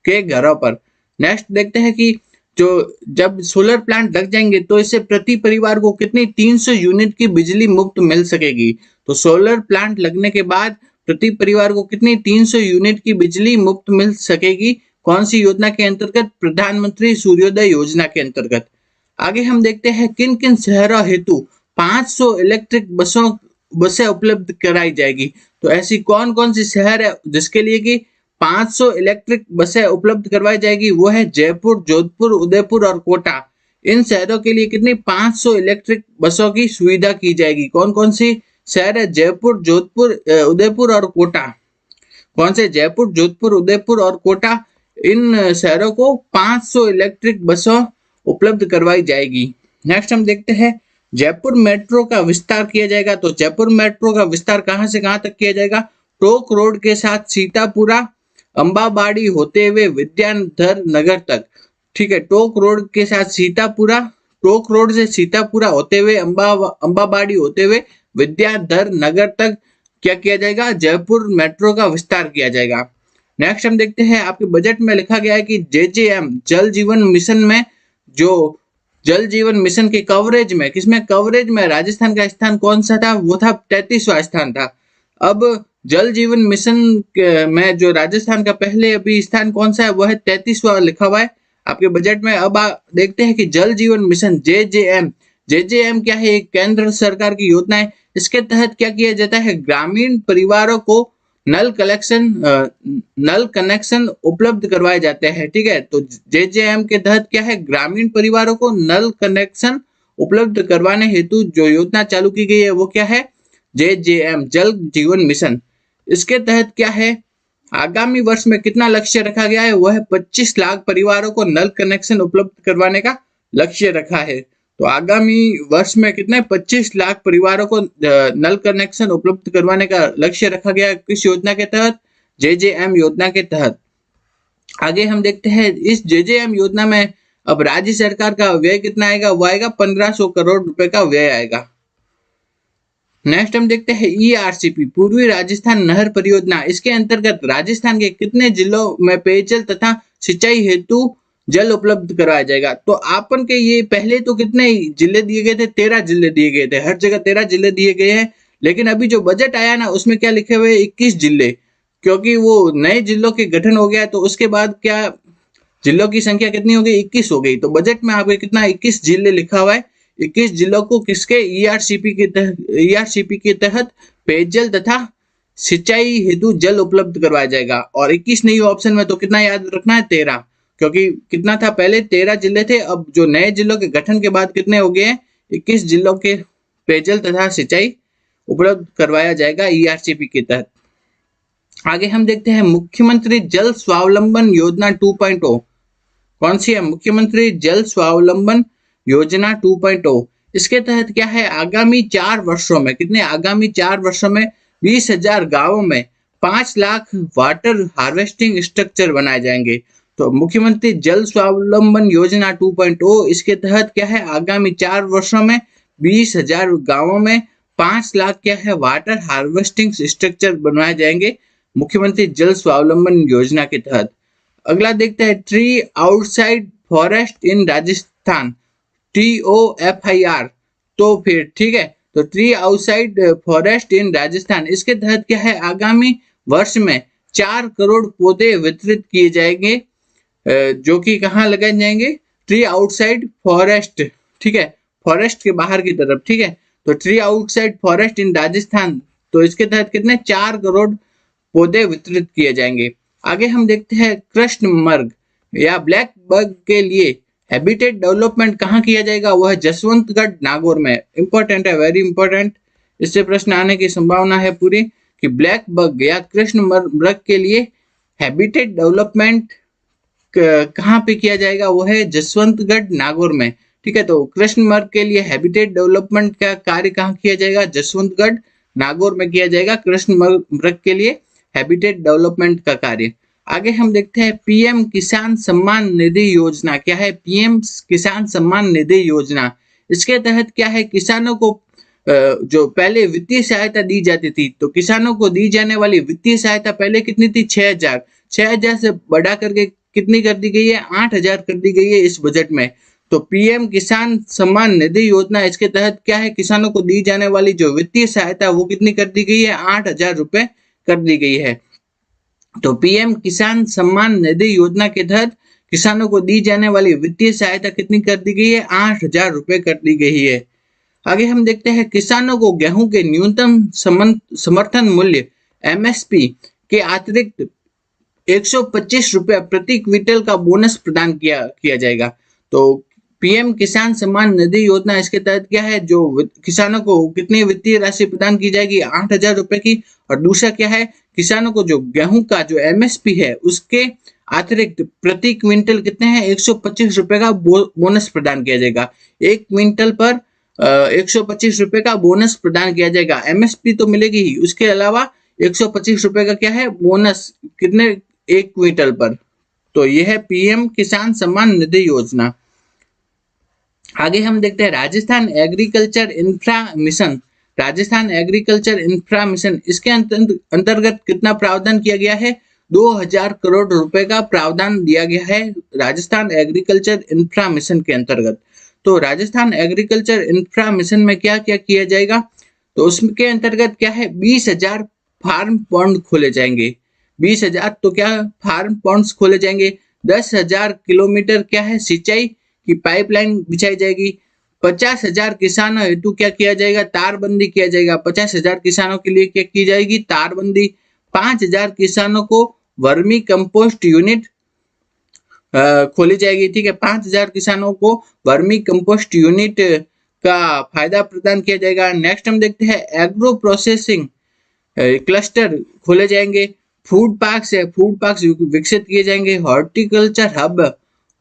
के घरों पर। नेक्स्ट देखते हैं कि जो जब सोलर प्लांट लग जाएंगे तो इससे प्रति परिवार को कितनी 300 यूनिट की बिजली मुफ्त मिल सकेगी। तो सोलर प्लांट लगने के बाद प्रति परिवार को कितनी 300 यूनिट की बिजली मुफ्त मिल सकेगी। कौन सी योजना के अंतर्गत? प्रधानमंत्री सूर्योदय योजना के अंतर्गत। आगे हम देखते हैं किन किन शहरों हेतु 500 इलेक्ट्रिक बसें उपलब्ध कराई जाएगी। तो ऐसी कौन कौन सी शहर है जिसके लिए कि 500 इलेक्ट्रिक बसें उपलब्ध करवाई जाएगी? वो है जयपुर, जोधपुर, उदयपुर और कोटा। इन शहरों के लिए कितनी 500 इलेक्ट्रिक बसों की सुविधा की जाएगी। कौन कौन सी शहर है? जयपुर, जोधपुर, उदयपुर और कोटा। कौन से? जयपुर, जोधपुर, उदयपुर और कोटा। इन शहरों को 500 इलेक्ट्रिक बसों उपलब्ध करवाई जाएगी। नेक्स्ट हम देखते हैं जयपुर मेट्रो का विस्तार किया जाएगा। तो जयपुर मेट्रो का विस्तार कहां से कहां तक किया जाएगा? टोक रोड के साथ सीतापुरा, अंबाबाड़ी होते हुए विद्याधर नगर तक। ठीक है, टोक रोड के साथ सीतापुरा, टोक रोड से सीतापुरा होते हुए अंबाबाड़ी होते हुए विद्याधर नगर तक क्या किया जाएगा? जयपुर मेट्रो का विस्तार किया जाएगा। नेक्स्ट हम देखते हैं आपके बजट में लिखा गया है कि जेजेएम जल जीवन मिशन में जो जल जीवन मिशन के कवरेज में किसमें कवरेज में राजस्थान का स्थान कौन सा था? वो था 33वां स्थान था। अब जल जीवन मिशन में जो राजस्थान का पहले अभी स्थान कौन सा है? वो है 33वां लिखा हुआ है आपके बजट में। अब देखते हैं कि जल जीवन मिशन जेजेएम क्या है? एक केंद्र सरकार की योजना है। इसके तहत क्या किया जाता है? ग्रामीण परिवारों को नल कनेक्शन उपलब्ध करवाए जाते हैं। ठीक है, तो जेजेएम के तहत क्या है? ग्रामीण परिवारों को नल कनेक्शन उपलब्ध करवाने हेतु जो योजना चालू की गई है वो क्या है? जेजेएम जल जीवन मिशन। इसके तहत क्या है? आगामी वर्ष में कितना लक्ष्य रखा गया है? वह है 25 लाख परिवारों को नल कनेक्शन उपलब्ध करवाने का लक्ष्य रखा है। तो आगामी वर्ष में कितने 25 लाख परिवारों को नल कनेक्शन उपलब्ध करवाने का लक्ष्य रखा गया है। किस योजना के तहत? जेजेएम योजना के तहत। आगे हम देखते हैं इस जेजेएम योजना में अब राज्य सरकार का व्यय कितना आएगा? वो आएगा 1500 करोड़ रुपए का व्यय आएगा। नेक्स्ट हम देखते हैं ईआरसीपी पूर्वी राजस्थान नहर परियोजना। इसके अंतर्गत राजस्थान के कितने जिलों में पेयजल तथा सिंचाई हेतु जल उपलब्ध कराया जाएगा? तो आपन के ये पहले तो कितने जिले दिए गए थे? 13 जिले दिए गए थे, हर जगह 13 जिले दिए गए हैं। लेकिन अभी जो बजट आया ना उसमें क्या लिखे हुए? 21 जिले, क्योंकि वो नए जिलों के गठन हो गया। तो उसके बाद क्या जिलों की संख्या कितनी हो गई? 21 हो गई। तो बजट में आपको कितना 21 जिले लिखा हुआ है। 21 जिलों को किसके? ईआरसीपी के तहत पेयजल तथा सिंचाई हेतु जल उपलब्ध करवाया जाएगा। और 21 नहीं ऑप्शन में तो कितना याद रखना है? 13, क्योंकि कितना था पहले? 13 जिले थे। अब जो नए जिलों के गठन के बाद कितने हो गए हैं? 21 जिलों के पेयजल तथा सिंचाई उपलब्ध करवाया जाएगा ERCP के तहत। आगे हम देखते हैं मुख्यमंत्री जल स्वावलंबन योजना 2.0 कौन सी है? मुख्यमंत्री जल स्वावलंबन योजना 2.0। इसके तहत क्या है, आगामी 4 वर्षों में कितने, आगामी 4 वर्षों में 20,000 गांवों में 5 लाख वाटर हार्वेस्टिंग स्ट्रक्चर बनाए जाएंगे। तो मुख्यमंत्री जल स्वावलंबन योजना 2.0 इसके तहत क्या है, आगामी 4 वर्षों में 20,000 गांवों में 5 लाख क्या है वाटर हार्वेस्टिंग स्ट्रक्चर बनवाए जाएंगे मुख्यमंत्री जल स्वावलंबन योजना के तहत। अगला देखते हैं ट्री आउटसाइड फॉरेस्ट इन राजस्थान, TOFIR। तो फिर ठीक है, तो ट्री आउटसाइड फॉरेस्ट इन राजस्थान इसके तहत क्या है, आगामी वर्ष में 4 करोड़ पौधे वितरित किए जाएंगे जो कि कहाँ लगाए जाएंगे, ट्री आउटसाइड फॉरेस्ट, ठीक है, फॉरेस्ट के बाहर की तरफ, ठीक है। तो ट्री आउटसाइड फॉरेस्ट इन राजस्थान, तो इसके तहत कितने 4 करोड़ पौधे वितरित किए जाएंगे। आगे हम देखते हैं कृष्ण मृग या ब्लैक बग के लिए हैबिटेट डेवलपमेंट कहाँ किया जाएगा, वह है जसवंतगढ़ नागौर में। इंपॉर्टेंट है, वेरी इंपॉर्टेंट, इससे प्रश्न आने की संभावना है पूरी कि ब्लैक बग या कृष्ण मृग के लिए हैबिटेट डेवलपमेंट कहाँ पे किया जाएगा, वो है जसवंतगढ़ नागौर में, ठीक है। तो कृष्ण मृग के लिए हैबिटेट डेवलपमेंट का कार्य कहाँ किया जाएगा, जसवंतगढ़ नागौर में किया जाएगा कृष्ण मृग के लिए हैबिटेट डेवलपमेंट का कार्य। आगे हम देखते हैं पीएम किसान सम्मान निधि योजना क्या है, पीएम किसान सम्मान निधि योजना इसके तहत क्या है, किसानों को जो पहले वित्तीय सहायता दी जाती थी, तो किसानों को दी जाने वाली वित्तीय सहायता पहले कितनी थी, 6,000 से बढ़ा करके कितनी कर दी गई है, 8,000 कर दी गई है इस बजट में। तो पीएम किसान सम्मान निधि योजना इसके तहत क्या है, किसानों को दी जाने वाली जो वित्तीय सहायता वो कितनी कर दी गई है, 8,000 रुपए कर दी गई है। तो पीएम किसान सम्मान निधि योजना के तहत किसानों को दी जाने वाली वित्तीय सहायता कितनी कर दी गई है, 8,000 रुपए कर दी गई है। आगे हम देखते हैं किसानों को गेहूं के न्यूनतम समर्थन मूल्य MSP के अतिरिक्त 125 रुपए प्रति क्विंटल का बोनस प्रदान किया जाएगा। तो पीएम किसान सम्मान निधि योजना इसके तहत क्या है, जो किसानों को कितनी वित्तीय राशि प्रदान की जाएगी, 8,000 रुपए की। और दूसरा क्या है, किसानों को जो गेहूं का जो MSP है उसके अतिरिक्त प्रति क्विंटल कितने हैं, 125 रुपए का बोनस प्रदान किया जाएगा। एक क्विंटल पर 125 रुपए का बोनस प्रदान किया जाएगा। MSP तो मिलेगी ही, उसके अलावा 125 रुपए का क्या है बोनस, कितने, एक क्विंटल पर। तो यह है पीएम किसान सम्मान निधि योजना। आगे हम देखते हैं Rajasthan agriculture infra mission, Rajasthan agriculture infra mission इसके अंतर्गत कितना प्रावधान किया गया है, 2,000 करोड़ रुपए का प्रावधान दिया गया है राजस्थान एग्रीकल्चर इंफ्रा मिशन के अंतर्गत। तो राजस्थान एग्रीकल्चर इंफ्रा मिशन में क्या क्या किया जाएगा, तो उसके अंतर्गत क्या है, 20,000 फार्म पॉन्ड खोले जाएंगे, 20,000 तो क्या फार्म पॉन्ड्स खोले जाएंगे, 10,000 किलोमीटर क्या है सिंचाई की पाइपलाइन बिछाई जाएगी, 50,000 किसानों हेतु क्या किया जाएगा, तारबंदी किया जाएगा, 50,000 किसानों के लिए क्या की जाएगी, तारबंदी। 5,000 किसानों को वर्मी कंपोस्ट यूनिट खोली जाएगी, ठीक है, 5,000 किसानों को वर्मी कंपोस्ट यूनिट का फायदा प्रदान किया जाएगा। नेक्स्ट हम देखते हैं एग्रो प्रोसेसिंग क्लस्टर खोले जाएंगे, फूड पार्क्स है, फूड पार्क्स विकसित किए जाएंगे, हॉर्टिकल्चर हब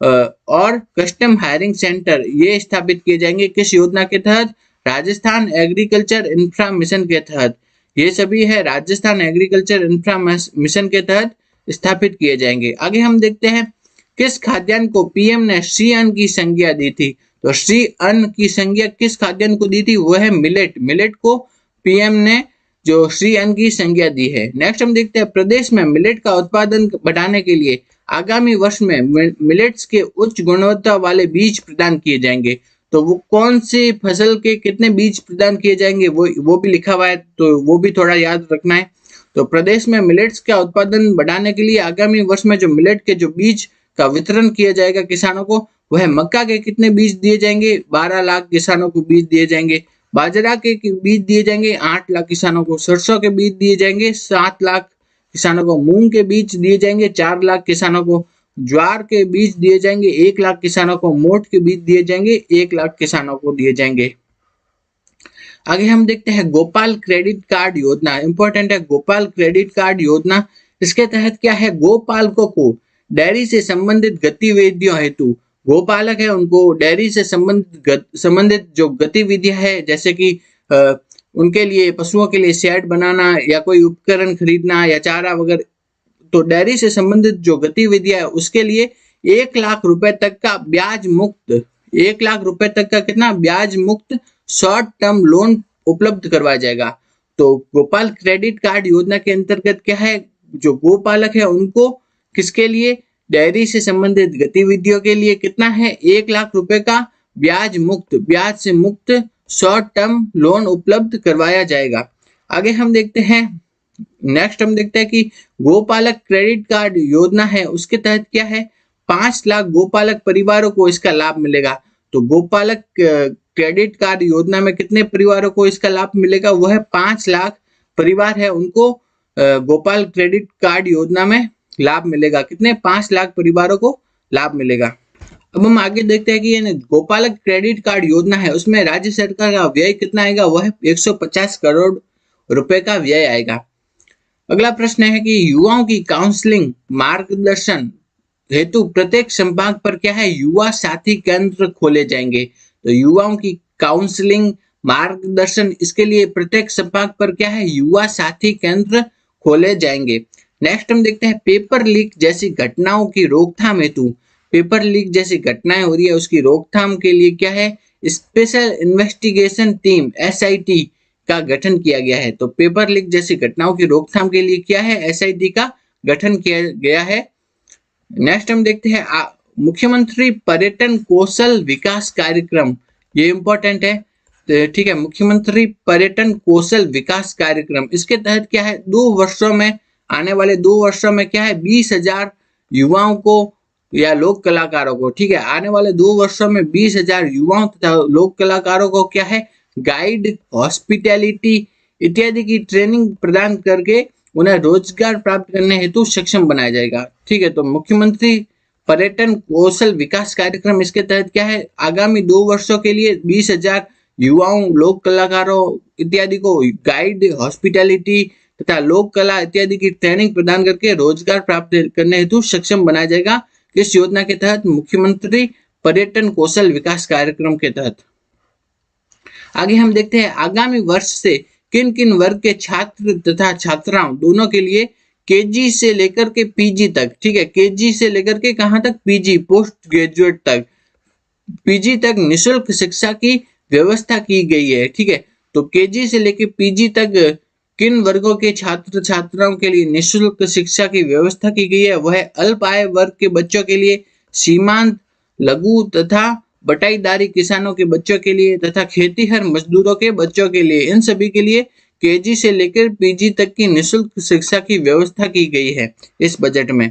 और कस्टम हायरिंग सेंटर ये स्थापित किए जाएंगे। किस योजना के तहत, राजस्थान एग्रीकल्चर इंफ्रा मिशन के तहत। ये सभी है राजस्थान एग्रीकल्चर इंफ्रा मिशन के तहत स्थापित किए जाएंगे। आगे हम देखते हैं किस खाद्यान्न को पीएम ने श्री अन्न की संज्ञा दी थी, तो श्री अन्न की संज्ञा किस खाद्यान्न को दी थी, वह है मिलेट, मिलेट को पीएम ने जो श्री अन्न की संज्ञा दी है। नेक्स्ट हम देखते हैं प्रदेश में मिलेट का उत्पादन बढ़ाने के लिए आगामी वर्ष में मिलेट्स के उच्च गुणवत्ता वाले बीज प्रदान किए जाएंगे। तो वो कौन सी फसल के कितने बीज प्रदान किए जाएंगे वो भी लिखा हुआ है, तो वो भी थोड़ा याद रखना है। तो प्रदेश में मिलेट्स का उत्पादन बढ़ाने के लिए आगामी वर्ष में जो मिलेट के जो बीज का वितरण किया जाएगा किसानों को, वह मक्का के कितने बीज दिए जाएंगे, 12 लाख किसानों को बीज दिए जाएंगे, बाजरा के बीज दिए जाएंगे 8 लाख किसानों को, सरसों के बीज दिए जाएंगे 7 लाख किसानों को, मूंग के बीज दिए जाएंगे 4 लाख किसानों को, ज्वार के बीज दिए जाएंगे 1 लाख किसानों को, मोठ के बीज दिए जाएंगे 1 लाख किसानों को दिए जाएंगे। आगे हम देखते हैं गोपाल क्रेडिट कार्ड योजना, इंपॉर्टेंट है गोपाल क्रेडिट कार्ड योजना। इसके तहत क्या है, गोपालकों को डेयरी से संबंधित गतिविधियों हेतु, गोपालक है उनको डेयरी से संबंधित जो गतिविधियां है, जैसे कि उनके लिए पशुओं के लिए शेड बनाना या कोई उपकरण खरीदना या चारा वगैरह, तो डेयरी से संबंधित जो गतिविधियां है उसके लिए 1 लाख रुपए तक का ब्याज मुक्त, 1 लाख रुपए तक का कितना ब्याज मुक्त शॉर्ट टर्म लोन उपलब्ध करवाया जाएगा। तो गोपाल क्रेडिट कार्ड योजना के अंतर्गत क्या है, जो गोपालक है उनको किसके लिए, डेयरी से संबंधित गतिविधियों के लिए कितना है, 1 लाख रुपए का ब्याज से मुक्त शॉर्ट टर्म लोन उपलब्ध करवाया जाएगा। आगे हम देखते हैं, नेक्स्ट हम देखते हैं कि गोपालक क्रेडिट कार्ड योजना है उसके तहत क्या है, 5 लाख गोपालक परिवारों को इसका लाभ मिलेगा। तो गोपालक क्रेडिट कार्ड योजना में कितने परिवारों को इसका लाभ मिलेगा, वह है 5 लाख परिवार है उनको गोपाल क्रेडिट कार्ड योजना में लाभ मिलेगा। कितने, 5 लाख परिवारों को लाभ मिलेगा। अब हम आगे देखते हैं कि ये गोपालक क्रेडिट कार्ड योजना है उसमें राज्य सरकार का व्यय कितना आएगा, वह 150 करोड़ रुपए का व्यय आएगा। अगला प्रश्न है कि युवाओं की काउंसलिंग मार्गदर्शन हेतु प्रत्येक संभाग पर क्या है, युवा साथी केंद्र खोले जाएंगे। तो युवाओं की काउंसलिंग मार्गदर्शन, इसके लिए प्रत्येक संभाग पर क्या है, युवा साथी केंद्र खोले जाएंगे। नेक्स्ट हम देखते हैं पेपर लीक जैसी घटनाओं की रोकथाम हेतु, पेपर लीक जैसी घटनाएं हो रही है उसकी रोकथाम के लिए क्या है, स्पेशल इन्वेस्टिगेशन टीम SIT का गठन किया गया है। तो पेपर लीक जैसी घटनाओं की रोकथाम के लिए क्या है, SIT का गठन किया गया है। नेक्स्ट हम देखते हैं मुख्यमंत्री पर्यटन कौशल विकास कार्यक्रम, ये इंपॉर्टेंट है, ठीक है, मुख्यमंत्री पर्यटन कौशल विकास कार्यक्रम, इसके तहत क्या है, 2 वर्षों में, आने वाले 2 वर्षों में क्या है, 20,000 युवाओं को या लोक कलाकारों को, ठीक है, आने वाले 2 वर्षों में 20,000 युवाओं तथा लोक कलाकारों को क्या है, गाइड, हॉस्पिटैलिटी इत्यादि की ट्रेनिंग प्रदान करके उन्हें रोजगार प्राप्त करने हेतु सक्षम बनाया जाएगा। ठीक है, तो मुख्यमंत्री पर्यटन कौशल विकास कार्यक्रम, इसके तहत क्या है, आगामी 2 वर्षों के लिए 20,000 युवाओं, लोक कलाकारों इत्यादि को गाइड, हॉस्पिटैलिटी तथा लोक कला इत्यादि की ट्रेनिंग प्रदान करके रोजगार प्राप्त करने हेतु सक्षम बनाया जाएगा। किस योजना के तहत, मुख्यमंत्री पर्यटन कौशल विकास कार्यक्रम के तहत। आगे हम देखते हैं आगामी वर्ष से किन किन वर्ग के छात्र तथा छात्राओं दोनों के लिए KG से लेकर के PG तक, ठीक है, KG से लेकर के कहां तक, PG पोस्ट ग्रेजुएट तक, PG तक निःशुल्क शिक्षा की व्यवस्था की गई है। ठीक है, तो KG से लेकर PG तक किन वर्गों के छात्र छात्राओं के लिए निःशुल्क शिक्षा की व्यवस्था की गई है, वह अल्प आय वर्ग के बच्चों के लिए, सीमांत, लघु तथा बटाईदारी किसानों के बच्चों के लिए तथा खेतीहर मजदूरों के बच्चों के लिए, इन सभी के लिए KG से लेकर PG तक की निःशुल्क शिक्षा की व्यवस्था की गई है इस बजट में।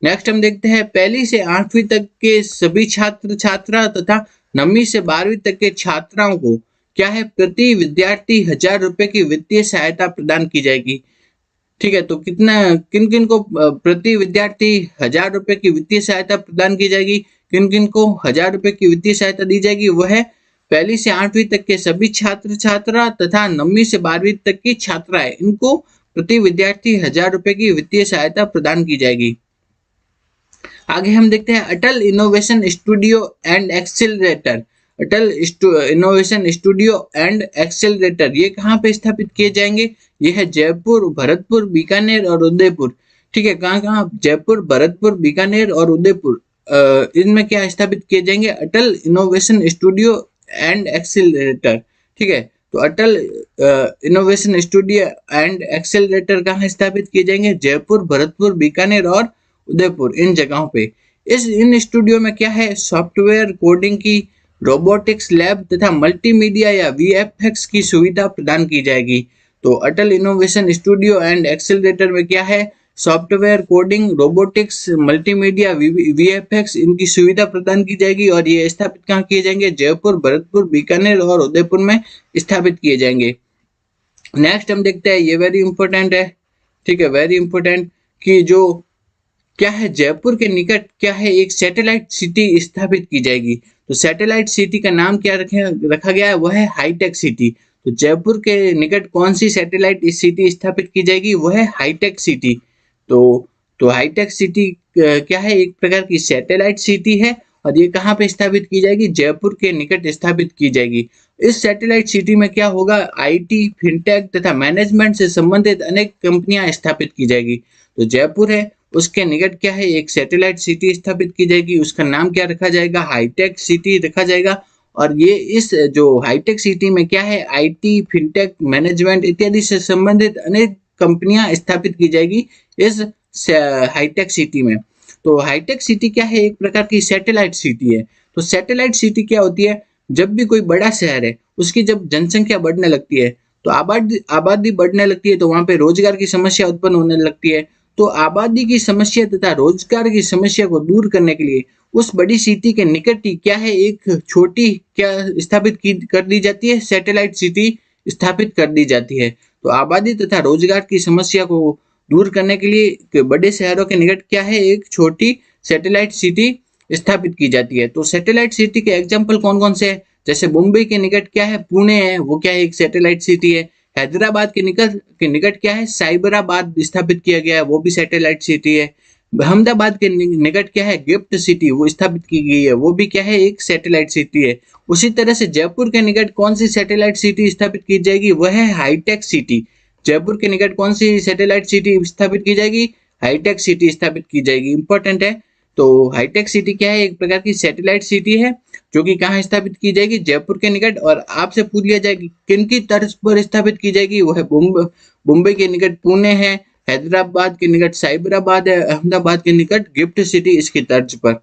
नेक्स्ट हम देखते हैं 1ली से 8वीं तक के सभी छात्र छात्रा तथा 9वीं से 12वीं तक के छात्राओं को क्या है, प्रति विद्यार्थी 1,000 रुपए की वित्तीय सहायता प्रदान की जाएगी। ठीक है, तो किन किन को प्रति विद्यार्थी 1,000 रुपए की वित्तीय सहायता प्रदान की जाएगी, किन किन को 1,000 रुपए की वित्तीय सहायता दी जाएगी, वह है 1ली से 8वीं तक के सभी छात्र छात्रा तथा 9वीं से 12वीं तक की छात्राएं, इनको प्रति विद्यार्थी 1,000 रुपए की वित्तीय सहायता प्रदान की जाएगी। आगे हम देखते हैं Atal innovation studio and accelerator, Atal innovation studio and accelerator, ये कहाँ पे स्थापित किए जाएंगे, ये है जयपुर, भरतपुर, बीकानेर और उदयपुर। ठीक है, कहाँ, जयपुर, भरतपुर, बीकानेर और उदयपुर, इनमें क्या स्थापित किए जाएंगे, अटल इनोवेशन स्टूडियो एंड एक्सेलरेटर। ठीक है, तो अटल इनोवेशन स्टूडियो एंड एक्सेलरेटर कहाँ स्थापित किए जाएंगे, जयपुर, भरतपुर, बीकानेर और उदयपुर, इन जगहों पे। इन स्टूडियो में क्या है, सॉफ्टवेयर कोडिंग की, रोबोटिक्स लैब तथा मल्टीमीडिया या VFX की सुविधा प्रदान की जाएगी। तो अटल इनोवेशन स्टूडियो एंड एक्सेलरेटर में क्या है, software coding, robotics, multimedia, VFX, इनकी सुविधा प्रदान की जाएगी और ये स्थापित कहाँ किए जाएंगे, जयपुर, भरतपुर, बीकानेर और उदयपुर में स्थापित किए जाएंगे। नेक्स्ट हम देखते हैं, ये वेरी इंपॉर्टेंट है, ठीक है, वेरी इंपॉर्टेंट, कि जो क्या है, जयपुर के निकट क्या है एक सैटेलाइट सिटी स्थापित की जाएगी। तो सैटेलाइट सिटी का नाम क्या रखा गया है, वह है हाईटेक सिटी। तो जयपुर के निकट कौन सी सैटेलाइट सिटी स्थापित की जाएगी, वह है हाईटेक सिटी। तो हाईटेक सिटी क्या है, एक प्रकार की सैटेलाइट सिटी है और ये कहाँ पे स्थापित की जाएगी, जयपुर के निकट स्थापित की जाएगी। इस सैटेलाइट सिटी में क्या होगा, आईटी, फिनटेक तथा मैनेजमेंट से संबंधित अनेक कंपनियां स्थापित की जाएगी। तो जयपुर है, उसके निकट क्या है एक सैटेलाइट सिटी स्थापित की जाएगी, उसका नाम क्या रखा जाएगा, हाईटेक सिटी रखा जाएगा। और ये इस जो हाईटेक सिटी में क्या है, आईटी, फिनटेक, मैनेजमेंट इत्यादि से संबंधित अनेक कंपनियां स्थापित की जाएगी इस हाईटेक सिटी में। तो हाईटेक सिटी क्या है, एक प्रकार की सैटेलाइट सिटी है। तो सैटेलाइट सिटी क्या होती है, जब भी कोई बड़ा शहर है उसकी जब जनसंख्या बढ़ने लगती है तो आबादी आबादी बढ़ने लगती है, तो वहां पे रोजगार की समस्या उत्पन्न होने लगती है। तो आबादी की समस्या तथा रोजगार की समस्या को दूर करने के लिए उस बड़ी सिटी के निकट ही क्या है एक छोटी क्या स्थापित की कर दी जाती है, सैटेलाइट सिटी स्थापित कर दी जाती है। तो आबादी तथा रोजगार की समस्या को दूर करने के लिए बड़े शहरों के निकट क्या है एक छोटी सैटेलाइट सिटी स्थापित की जाती है। तो सैटेलाइट सिटी के एग्जाम्पल कौन कौन से हैं, जैसे मुंबई के निकट क्या है पुणे है, वो क्या है एक सैटेलाइट सिटी है। हैदराबाद के निकट क्या है साइबराबाद स्थापित किया गया है, वो भी सैटेलाइट सिटी है। अहमदाबाद के निकट क्या है गिफ्ट सिटी, वो स्थापित की गई है, वो भी क्या है एक सैटेलाइट सिटी है। उसी तरह से जयपुर के निकट कौन सी सैटेलाइट सिटी स्थापित की जाएगी, वह है हाईटेक सिटी। जयपुर के निकट कौन सी सैटेलाइट सिटी स्थापित की जाएगी, हाईटेक सिटी स्थापित की जाएगी, इंपॉर्टेंट है। तो हाईटेक सिटी क्या है, एक प्रकार की सैटेलाइट सिटी है जो कि कहाँ स्थापित की जाएगी, जयपुर के निकट। और आपसे पूछ लिया जाएगी किन की तर्ज पर स्थापित की जाएगी, वो है मुंबई के निकट पुणे है, हैदराबाद के निकट साइबराबाद है, अहमदाबाद के निकट गिफ्ट सिटी इसकी तर्ज पर।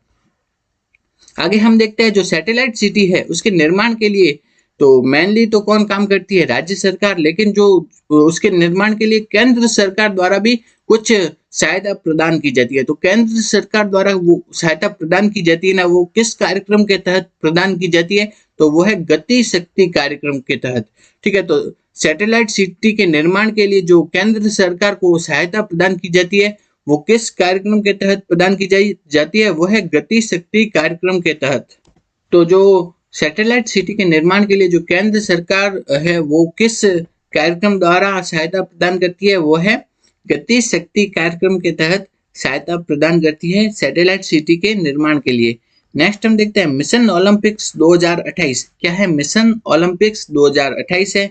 आगे हम देखते हैं जो सैटेलाइट सिटी है उसके निर्माण के लिए तो मेनली तो कौन काम करती है, राज्य सरकार। लेकिन जो उसके निर्माण के लिए केंद्र सरकार द्वारा भी कुछ सहायता प्रदान की जाती है। तो केंद्र सरकार द्वारा वो सहायता प्रदान की जाती है ना, वो किस कार्यक्रम के तहत प्रदान की जाती है, तो वो है गति शक्ति कार्यक्रम के तहत। ठीक है, तो सैटेलाइट सिटी के निर्माण के लिए जो केंद्र सरकार को सहायता प्रदान की जाती है वो किस कार्यक्रम के तहत प्रदान की जाती है, वो है गति शक्ति कार्यक्रम के तहत। तो जो सैटेलाइट सिटी के निर्माण के लिए जो केंद्र सरकार है वो किस कार्यक्रम द्वारा सहायता प्रदान करती है, वो है गति शक्ति कार्यक्रम के तहत सहायता प्रदान करती है सैटेलाइट सिटी के निर्माण के लिए। नेक्स्ट हम देखते हैं मिशन ओलंपिक्स 2028। क्या है, मिशन ओलंपिक्स 2028 है।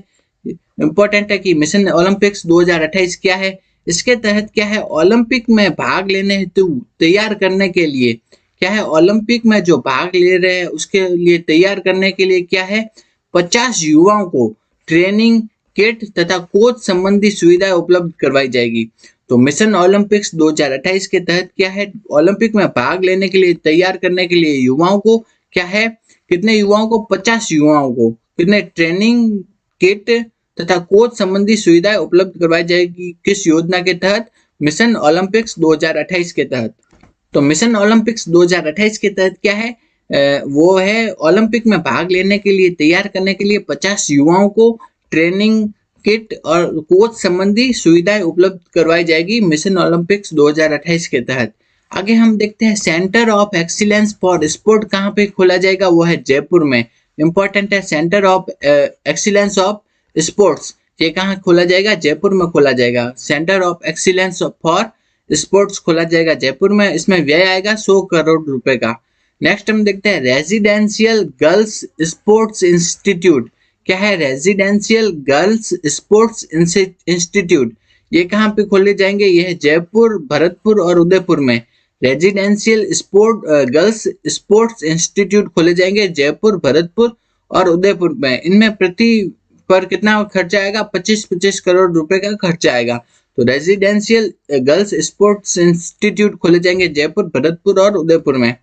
इंपॉर्टेंट है कि मिशन ओलंपिक्स 2028 क्या है, इसके तहत क्या है ओलंपिक में भाग लेने हेतु तैयार करने के लिए क्या है, ओलंपिक में जो भाग ले रहे हैं उसके लिए तैयार करने के लिए क्या है 50 युवाओं को ट्रेनिंग किट तथा कोच संबंधी सुविधाएं उपलब्ध करवाई जाएगी। तो मिशन ओलंपिक्स 2028 के तहत क्या है, ओलंपिक में भाग लेने के लिए तैयार करने के लिए युवाओं को क्या है, कितने युवाओं को, 50 युवाओं को कितने ट्रेनिंग किट तथा कोच संबंधी सुविधाएं उपलब्ध करवाई जाएगी, किस योजना के तहत, मिशन ओलंपिक्स 2028 के तहत। तो मिशन ओलंपिक्स 2028 के तहत क्या है, वो है ओलंपिक में भाग लेने के लिए तैयार करने के लिए 50 युवाओं को ट्रेनिंग किट और कोच संबंधी सुविधाएं उपलब्ध करवाई जाएगी मिशन ओलंपिक्स 2028 के तहत। आगे हम देखते हैं centre of excellence for sport कहाँ पे खोला जाएगा, वो है जयपुर में। इंपॉर्टेंट है, centre of excellence of sports ये कहाँ खोला जाएगा, जयपुर में खोला जाएगा। Centre of excellence for sports खोला जाएगा जयपुर में। इसमें व्यय आएगा 100 करोड़ रुपए का। नेक्स्ट हम देखते हैं रेजिडेंशियल गर्ल्स स्पोर्ट्स इंस्टीट्यूट। क्या है, रेजिडेंशियल गर्ल्स स्पोर्ट्स इंस्टीट्यूट ये कहाँ पे खोले जाएंगे, ये है जयपुर, भरतपुर और उदयपुर में। रेजिडेंशियल गर्ल्स स्पोर्ट्स इंस्टीट्यूट खोले जाएंगे जयपुर, भरतपुर और उदयपुर में। इनमें प्रति पर कितना खर्चा आएगा, 25-25 करोड़ रुपए का खर्चा आएगा। तो रेजिडेंशियल गर्ल्स स्पोर्ट्स इंस्टीट्यूट खोले जाएंगे जयपुर, भरतपुर और उदयपुर में।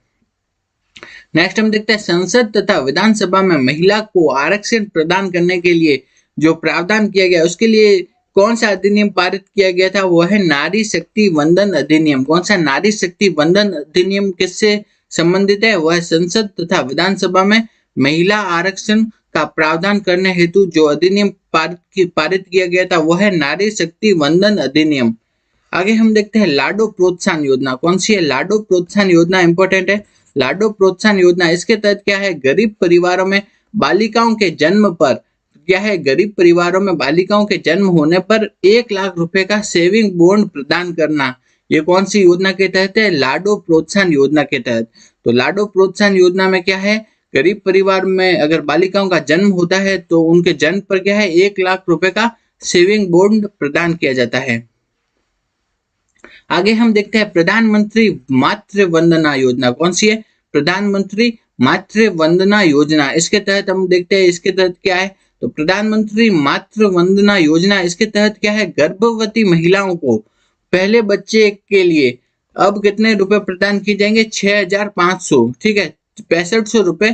नेक्स्ट हम देखते हैं संसद तथा विधानसभा में महिला को आरक्षण प्रदान करने के लिए जो प्रावधान किया गया उसके लिए कौन सा अधिनियम पारित किया गया था, वो है नारी शक्ति वंदन अधिनियम। कौन सा, नारी शक्ति वंदन अधिनियम किससे संबंधित है, वह संसद तथा विधानसभा में महिला आरक्षण का प्रावधान करने हेतु जो अधिनियम पारित किया गया था वह है नारी शक्ति वंदन अधिनियम। आगे हम देखते हैं लाडो प्रोत्साहन योजना। कौन सी है? लाडो प्रोत्साहन योजना इंपॉर्टेंट है। लाडो प्रोत्साहन योजना, इसके तहत क्या है, गरीब परिवारों में बालिकाओं के जन्म पर क्या है, गरीब परिवारों में बालिकाओं के जन्म होने पर 1 लाख रुपए का सेविंग बॉन्ड प्रदान करना। ये कौन सी योजना के तहत है? लाडो प्रोत्साहन योजना के तहत। तो लाडो प्रोत्साहन योजना में क्या है, गरीब परिवार में अगर बालिकाओं का जन्म होता है तो उनके जन्म पर क्या है, 1 लाख रुपए का सेविंग बॉन्ड प्रदान किया जाता है। आगे हम देखते हैं प्रधानमंत्री मातृ वंदना योजना। कौन सी है? प्रधानमंत्री मातृ वंदना योजना। इसके तहत हम देखते हैं, इसके तहत क्या है, तो प्रधानमंत्री मातृ वंदना योजना, इसके तहत क्या है, गर्भवती महिलाओं को पहले बच्चे के लिए अब कितने रुपए प्रदान किए जाएंगे? 6,500, ठीक है, 6500 रुपए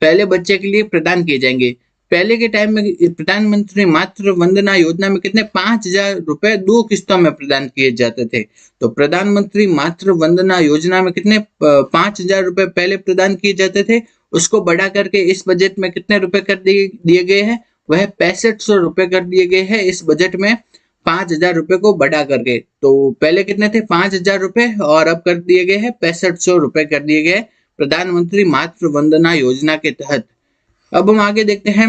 पहले बच्चे के लिए प्रदान किए जाएंगे। पहले के टाइम में प्रधानमंत्री मातृ वंदना योजना में कितने, 5,000 रुपए 2 किस्तों में प्रदान किए जाते थे। तो प्रधानमंत्री मातृ वंदना योजना में कितने, 5,000 रुपए पहले प्रदान किए जाते थे। उसको बढ़ा करके इस बजट में कितने रुपए कर दिए गए हैं? वह 6500 रुपए कर दिए गए हैं इस बजट में, 5,000 रुपए को बढ़ा करके। तो पहले कितने थे? 5,000 रुपए, और अब कर दिए गए हैं 6500 रुपए कर दिए गए प्रधानमंत्री मातृ वंदना योजना के तहत। अब हम आगे देखते हैं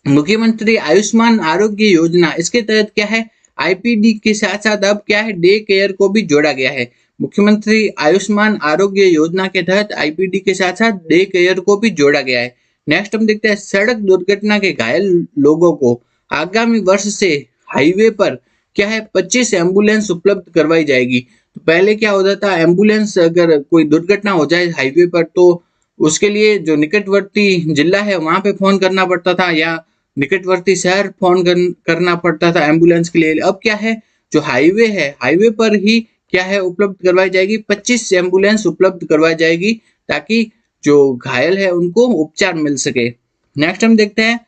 मुख्यमंत्री आयुष्मान आरोग्य योजना। इसके तहत क्या है, आईपीडी के साथ साथ अब क्या है, डे केयर को भी जोड़ा गया है। मुख्यमंत्री आयुष्मान आरोग्य योजना के तहत आईपीडी के साथ साथ डे केयर को भी जोड़ा गया है। नेक्स्ट हम देखते हैं सड़क दुर्घटना के घायल लोगों को आगामी वर्ष से हाईवे पर क्या है, 25 एम्बुलेंस उपलब्ध करवाई जाएगी। तो पहले क्या होता था, एम्बुलेंस अगर कोई दुर्घटना हो जाए हाईवे पर तो उसके लिए जो निकटवर्ती जिला है वहां पे फोन करना पड़ता था, या निकटवर्ती शहर फोन करना पड़ता था एम्बुलेंस के लिए। अब क्या है, जो हाईवे है, हाईवे पर ही क्या है, उपलब्ध करवाई जाएगी, 25 एम्बुलेंस उपलब्ध करवाई जाएगी ताकि जो घायल है उनको उपचार मिल सके। नेक्स्ट हम देखते हैं,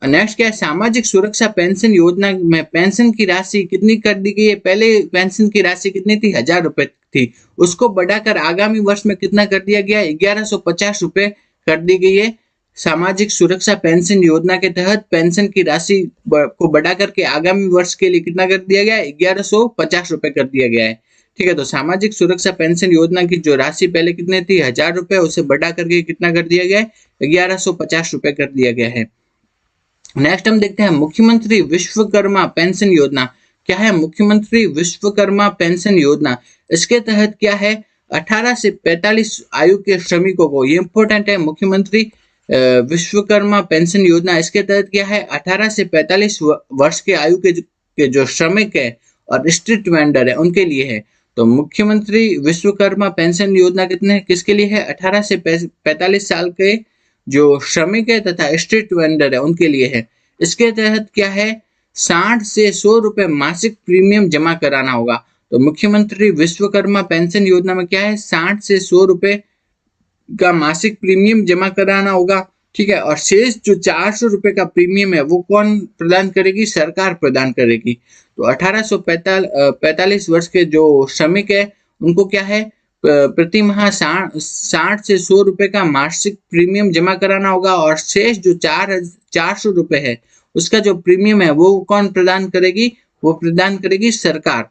नेक्स्ट क्या है, सामाजिक सुरक्षा पेंशन योजना में पेंशन की राशि कितनी कर दी गई है? पहले पेंशन की राशि कितनी थी? 1,000 रुपए थी, उसको बढ़ाकर आगामी वर्ष में कितना कर दिया गया? 1,150 रुपए कर दी गई है। सामाजिक सुरक्षा पेंशन योजना के तहत पेंशन की राशि को बढ़ा करके आगामी वर्ष के लिए कितना कर दिया गया? 1,150 रुपए कर दिया गया है। ठीक है, तो सामाजिक सुरक्षा पेंशन योजना की जो राशि पहले कितनी थी? 1,000 रुपए, उसे बढ़ा करके कितना कर दिया गया है? 1,150 रुपए कर दिया गया है। नेक्स्ट हम देखते हैं मुख्यमंत्री विश्वकर्मा पेंशन योजना। क्या है? मुख्यमंत्री विश्वकर्मा पेंशन योजना। इसके तहत क्या है, 18 से 45 आयु के श्रमिकों को, ये इंपॉर्टेंट है, मुख्यमंत्री विश्वकर्मा पेंशन योजना, इसके तहत क्या है, 18 से 45 वर्ष के आयु के जो श्रमिक है और स्ट्रीट वेंडर है उनके लिए है। तो मुख्यमंत्री विश्वकर्मा पेंशन योजना किसके लिए है? 18 से 45 साल के जो श्रमिक है तथा स्ट्रीट वेंडर है उनके लिए है। इसके तहत क्या है, 60 से 100 रुपए मासिक प्रीमियम जमा कराना होगा। तो मुख्यमंत्री विश्वकर्मा पेंशन योजना में क्या है, 60 से 100 रुपए का मासिक प्रीमियम जमा कराना होगा। ठीक है, और शेष जो 400 रुपए का प्रीमियम है वो कौन प्रदान करेगी? सरकार प्रदान करेगी। तो 1845 वर्ष के जो श्रमिक है उनको क्या है, प्रति माह 60 से 100 रुपए का मासिक प्रीमियम जमा कराना होगा, और शेष जो 400 रुपए है उसका जो प्रीमियम है वो कौन प्रदान करेगी? वो प्रदान करेगी सरकार।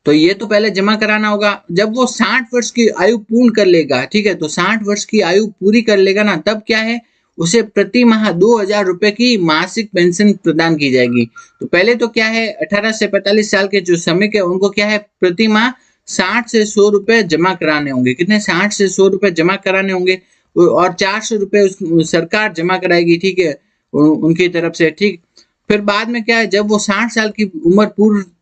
तो ये तो पहले जमा कराना होगा। जब वो 60 वर्ष की आयु पूर्ण कर लेगा, ठीक है, तो 60 वर्ष की आयु पूरी कर लेगा ना, तब क्या है, उसे प्रति माह 2,000 रुपए की मासिक पेंशन प्रदान की जाएगी। तो पहले तो क्या है, 18 से 45 साल के जो श्रमिक है उनको क्या है, प्रति माह 60 से 100 रुपए जमा कराने होंगे। कितने? 60 से 100 रुपए जमा कराने होंगे, और 400 रुपए सरकार जमा कराएगी, ठीक है, उनकी तरफ से। ठीक, फिर बाद में क्या है, जब वो 60 साल की उम्र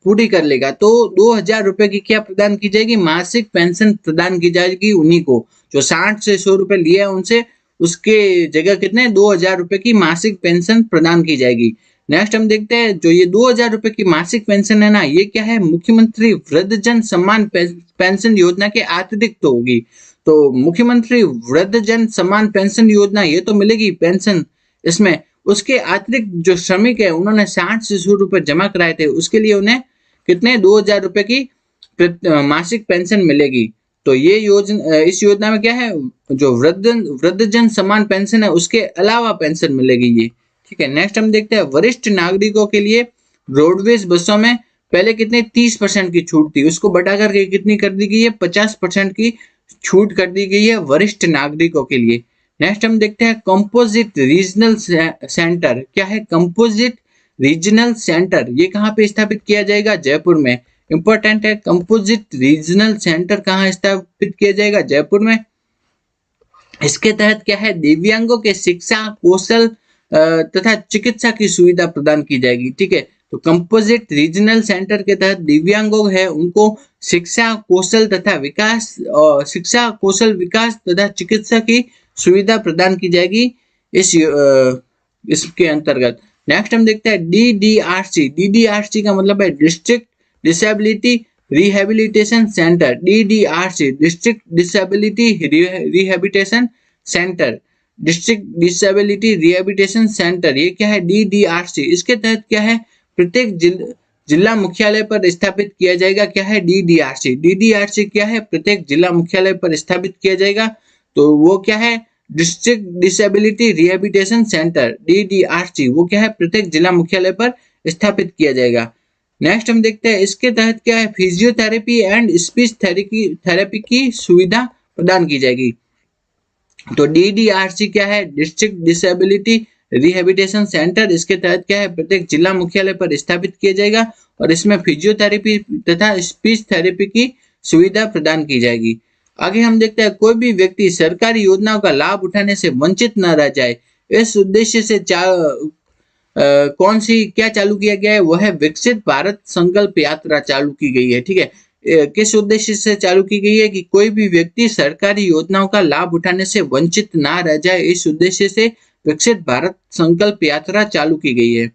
पूरी कर लेगा तो 2,000 रुपए की क्या प्रदान की जाएगी? मासिक पेंशन प्रदान की जाएगी उन्हीं को जो 60 से 100 रुपए लिए है उनसे, उसके जगह कितने, 2,000 रुपए की मासिक पेंशन प्रदान की जाएगी। नेक्स्ट हम देखते हैं, जो ये 2,000 रुपए की मासिक पेंशन है ना, ये क्या है, मुख्यमंत्री वृद्धजन सम्मान पेंशन योजना के अतिरिक्त होगी। तो मुख्यमंत्री वृद्धजन सम्मान पेंशन योजना ये तो मिलेगी पेंशन, इसमें उसके अतिरिक्त जो श्रमिक है उन्होंने 60 से 100 रुपए जमा कराए थे, उसके लिए उन्हें कितने, 2,000 रुपए की मासिक पेंशन मिलेगी। तो ये योजना, इस योजना में क्या है, जो वृद्धजन सम्मान पेंशन है उसके अलावा पेंशन मिलेगी ये। ठीक है, नेक्स्ट हम देखते हैं वरिष्ठ नागरिकों के लिए रोडवेज बसों में पहले कितने 30% की छूट थी, उसको बढ़ा करके कितनी कर दी गई है, 50% की छूट कर दी गई है वरिष्ठ नागरिकों के लिए। नेक्स्ट हम देखते हैं कंपोजिट रीजनल सेंटर। क्या है कंपोजिट रीजनल सेंटर, ये कहाँ पे स्थापित किया जाएगा, जयपुर में। इंपॉर्टेंट है, कंपोजिट रीजनल सेंटर कहाँ स्थापित किया जाएगा, जयपुर में। इसके तहत क्या है, दिव्यांगों के शिक्षा, कौशल तथा चिकित्सा की सुविधा प्रदान की जाएगी। ठीक है, तो कंपोजिट रीजनल सेंटर के तहत दिव्यांगों है उनको शिक्षा, कौशल तथा विकास शिक्षा, कौशल विकास तथा चिकित्सा की सुविधा प्रदान की जाएगी इसके अंतर्गत। नेक्स्ट हम देखते हैं DDRC। DDRC का मतलब है district disability rehabilitation centre. DDRC district disability rehabilitation centre, district disability rehabilitation centre, ये क्या है DDRC। इसके तहत क्या है, प्रत्येक जिला मुख्यालय पर स्थापित किया जाएगा। क्या है DDRC। DDRC क्या है, प्रत्येक जिला मुख्यालय पर स्थापित किया जाएगा। तो वो क्या है, district disability rehabilitation centre DDRC, वो क्या है, प्रत्येक जिला मुख्यालय पर स्थापित किया जाएगा। नेक्स्ट हम देखते हैं इसके तहत क्या है, फिजियोथेरेपी एंड स्पीच थेरेपी की सुविधा प्रदान की जाएगी। तो DDRC क्या है, डिस्ट्रिक्ट डिसेबिलिटी रिहेबिलिटेशन सेंटर। इसके तहत क्या है, प्रत्येक जिला मुख्यालय पर स्थापित किया जाएगा और इसमें फिजियोथेरेपी तथा स्पीच थेरेपी की सुविधा प्रदान की जाएगी। आगे हम देखते हैं कोई भी व्यक्ति सरकारी योजनाओं का लाभ उठाने से वंचित न रह जाए, इस उद्देश्य से कौन सी क्या चालू किया गया है, वो है विकसित भारत संकल्प यात्रा चालू की गई है। ठीक है, किस उद्देश्य से चालू की गई है कि कोई भी व्यक्ति सरकारी योजनाओं का लाभ उठाने से वंचित ना रह जाए, इस उद्देश्य से विकसित भारत संकल्प यात्रा चालू की गई है।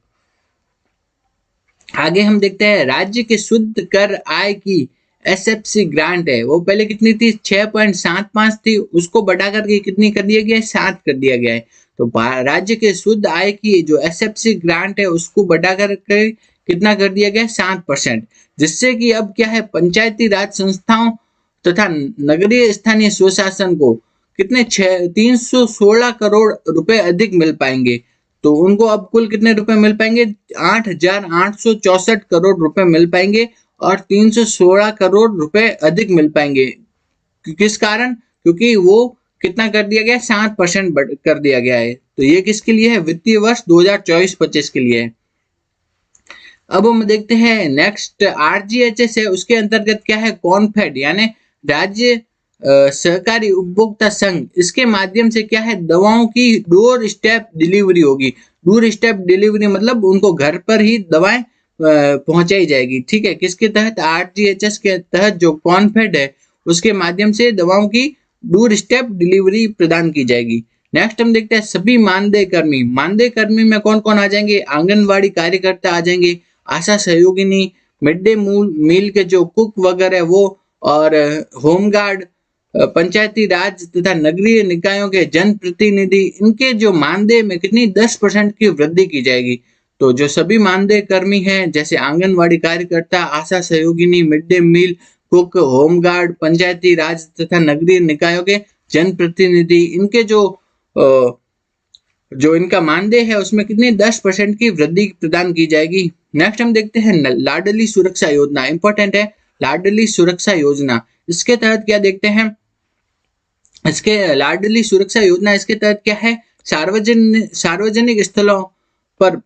आगे हम देखते हैं राज्य के शुद्ध कर आय की SFC ग्रांट है, वो पहले कितनी थी 6.75 थी, उसको बढ़ा करके कितनी कर दिया गया है, 7 कर दिया गया है। तो राज्य के शुद्ध आय की जो SFC ग्रांट है उसको बढ़ा करके कितना कर दिया गया, 7%, जिससे कि अब क्या है, पंचायती राज संस्थाओं तथा नगरीय स्थानीय स्वशासन को कितने 316 करोड़ रुपए अधिक मिल पाएंगे। तो उनको अब कुल कितने रुपए मिल पाएंगे, 8,864 करोड़ रुपए मिल पाएंगे और 316 करोड़ रुपए अधिक मिल पाएंगे। किस कारण, क्योंकि वो कितना कर दिया गया, 7% कर दिया गया है। तो ये किसके लिए है, वित्तीय वर्ष 2024-25 के लिए है। अब हम देखते हैं नेक्स्ट RGHS है, उसके अंतर्गत क्या है, कॉन्फेड यानी राज्य सहकारी उपभोक्ता संघ, इसके माध्यम से क्या है, दवाओं की डोर स्टेप डिलीवरी होगी। डोर स्टेप डिलीवरी मतलब उनको घर पर ही दवाएं पहुंचाई जाएगी। ठीक है, किसके तहत, RGHS के तहत जो कॉन्फेड है उसके माध्यम से दवाओं की डोर स्टेप डिलीवरी प्रदान की जाएगी। नेक्स्ट हम देखते हैं सभी मानदेय कर्मी। मानदेय कर्मी में कौन कौन आ जाएंगे, आंगनवाड़ी कार्यकर्ता आ जाएंगे, आशा सहयोगिनी, मिड डे मील के जो कुक वगैरह वो, और होमगार्ड, पंचायती राज तथा नगरीय निकायों के जनप्रतिनिधि, इनके जो मानदेय में कितनी 10% की वृद्धि की जाएगी। तो जो सभी मानदेय कर्मी हैं जैसे आंगनवाड़ी कार्यकर्ता, आशा सहयोगिनी, mid day meal cook, home guard, Panchayati Raj तथा नगरीय निकायों के जनप्रतिनिधि, इनके जो इनका मानदेय है उसमें कितनी 10% की वृद्धि प्रदान की जाएगी। नेक्स्ट हम देखते हैं लाडली सुरक्षा योजना। इंपॉर्टेंट है लाडली सुरक्षा योजना। इसके तहत क्या देखते हैं, इसके लाडली सुरक्षा योजना, इसके तहत क्या है, सार्वजनिक स्थलों पर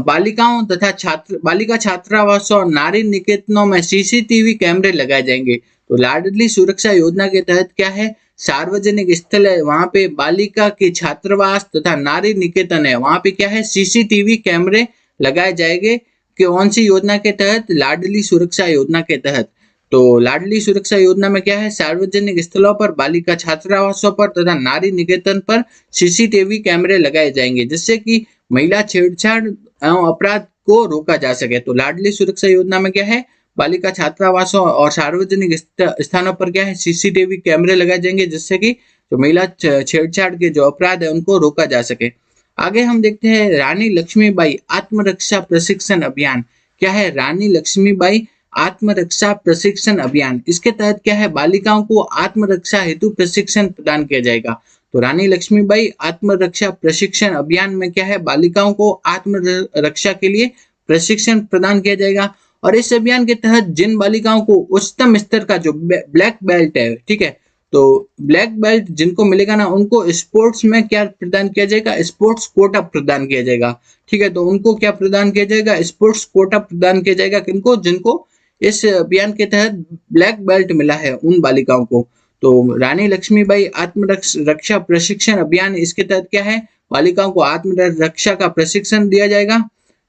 बालिकाओं तथा बालिका छात्रावासों और नारी निकेतनों में CCTV कैमरे लगाए जाएंगे। तो लाडली सुरक्षा योजना के तहत क्या है, सार्वजनिक स्थल है वहां पे बालिका के छात्रावास तथा नारी निकेतन है, वहां पे क्या है, CCTV कैमरे लगाए जाएंगे। कौन सी योजना के तहत, लाडली सुरक्षा योजना के तहत। तो लाडली सुरक्षा योजना में क्या है, सार्वजनिक स्थलों पर, बालिका छात्रावासों पर तथा नारी निकेतन पर CCTV कैमरे लगाए जाएंगे, जिससे कि महिला छेड़छाड़ एवं अपराध को रोका जा सके। तो लाडली सुरक्षा योजना में क्या है, बालिका छात्रावासों और सार्वजनिक स्थानों पर क्या है, CCTV कैमरे लगाए जाएंगे, जिससे कि जो महिला छेड़छाड़ के जो अपराध है उनको रोका जा सके। आगे हम देखते हैं रानी लक्ष्मीबाई आत्मरक्षा प्रशिक्षण अभियान। क्या है, रानी लक्ष्मीबाई आत्मरक्षा प्रशिक्षण अभियान। इसके तहत क्या है, बालिकाओं को आत्मरक्षा हेतु प्रशिक्षण प्रदान किया जाएगा। तो रानी लक्ष्मीबाई आत्मरक्षा प्रशिक्षण अभियान में क्या है, बालिकाओं को आत्मरक्षा के लिए प्रशिक्षण प्रदान किया जाएगा और इस अभियान के तहत जिन बालिकाओं को उच्चतम स्तर का जो ब्लैक बेल्ट है, ठीक है, तो ब्लैक बेल्ट जिनको मिलेगा ना, उनको स्पोर्ट्स में क्या प्रदान किया जाएगा, स्पोर्ट्स कोटा प्रदान किया जाएगा, ठीक है। तो उनको क्या प्रदान किया जाएगा, स्पोर्ट्स कोटा प्रदान किया जाएगा, किनको, जिनको इस अभियान के तहत ब्लैक बेल्ट मिला है उन बालिकाओं को। तो रानी लक्ष्मीबाई आत्मरक्षा प्रशिक्षण अभियान, इसके तहत क्या है, बालिकाओं को आत्मरक्षा का प्रशिक्षण दिया जाएगा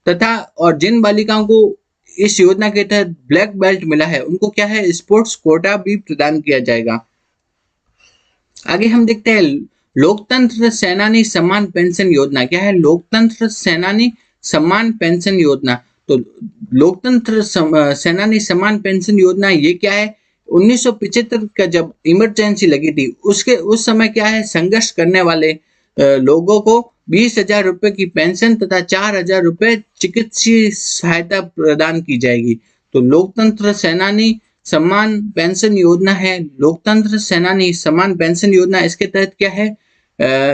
तथा और जिन बालिकाओं को इस योजना के तहत ब्लैक बेल्ट मिला है उनको क्या है, स्पोर्ट्स कोटा भी प्रदान किया जाएगा। आगे हम देखते हैं लोकतंत्र सेनानी सम्मान पेंशन योजना। क्या है, लोकतंत्र सेनानी सम्मान पेंशन योजना। तो लोकतंत्र सेनानी सम्मान पेंशन योजना ये क्या है, 1975 का जब इमरजेंसी लगी थी उस समय क्या है, संघर्ष करने वाले लोगों को 20,000 रुपए की पेंशन तथा 4,000 रुपए चिकित्सीय सहायता प्रदान की जाएगी। तो लोकतंत्र सेनानी सम्मान पेंशन योजना है, लोकतंत्र सेनानी सम्मान पेंशन योजना। इसके तहत क्या है,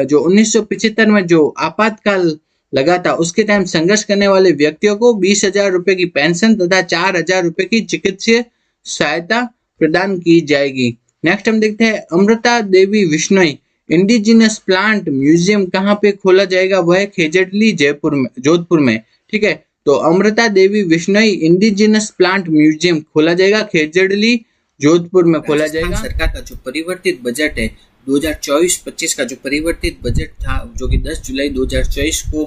जो 1975 में जो आपातकाल लगा था उसके टाइम संघर्ष करने वाले व्यक्तियों को 20,000 रुपए की पेंशन तथा 4,000 रुपए की चिकित्सीय सहायता प्रदान की जाएगी। नेक्स्ट हम देखते हैं Amrita Devi Bishnoi indigenous plant museum कहाँ पे खोला जाएगा, वह है खेजड़ली जोधपुर में, ठीक है। तो Amrita Devi Bishnoi indigenous plant museum खोला जाएगा, खेजड़ली जोधपुर में खोला जाएगा। सरकार का जो परिवर्तित बजट है 2024-25 का जो परिवर्तित बजट था, जो कि 10 जुलाई 2024 को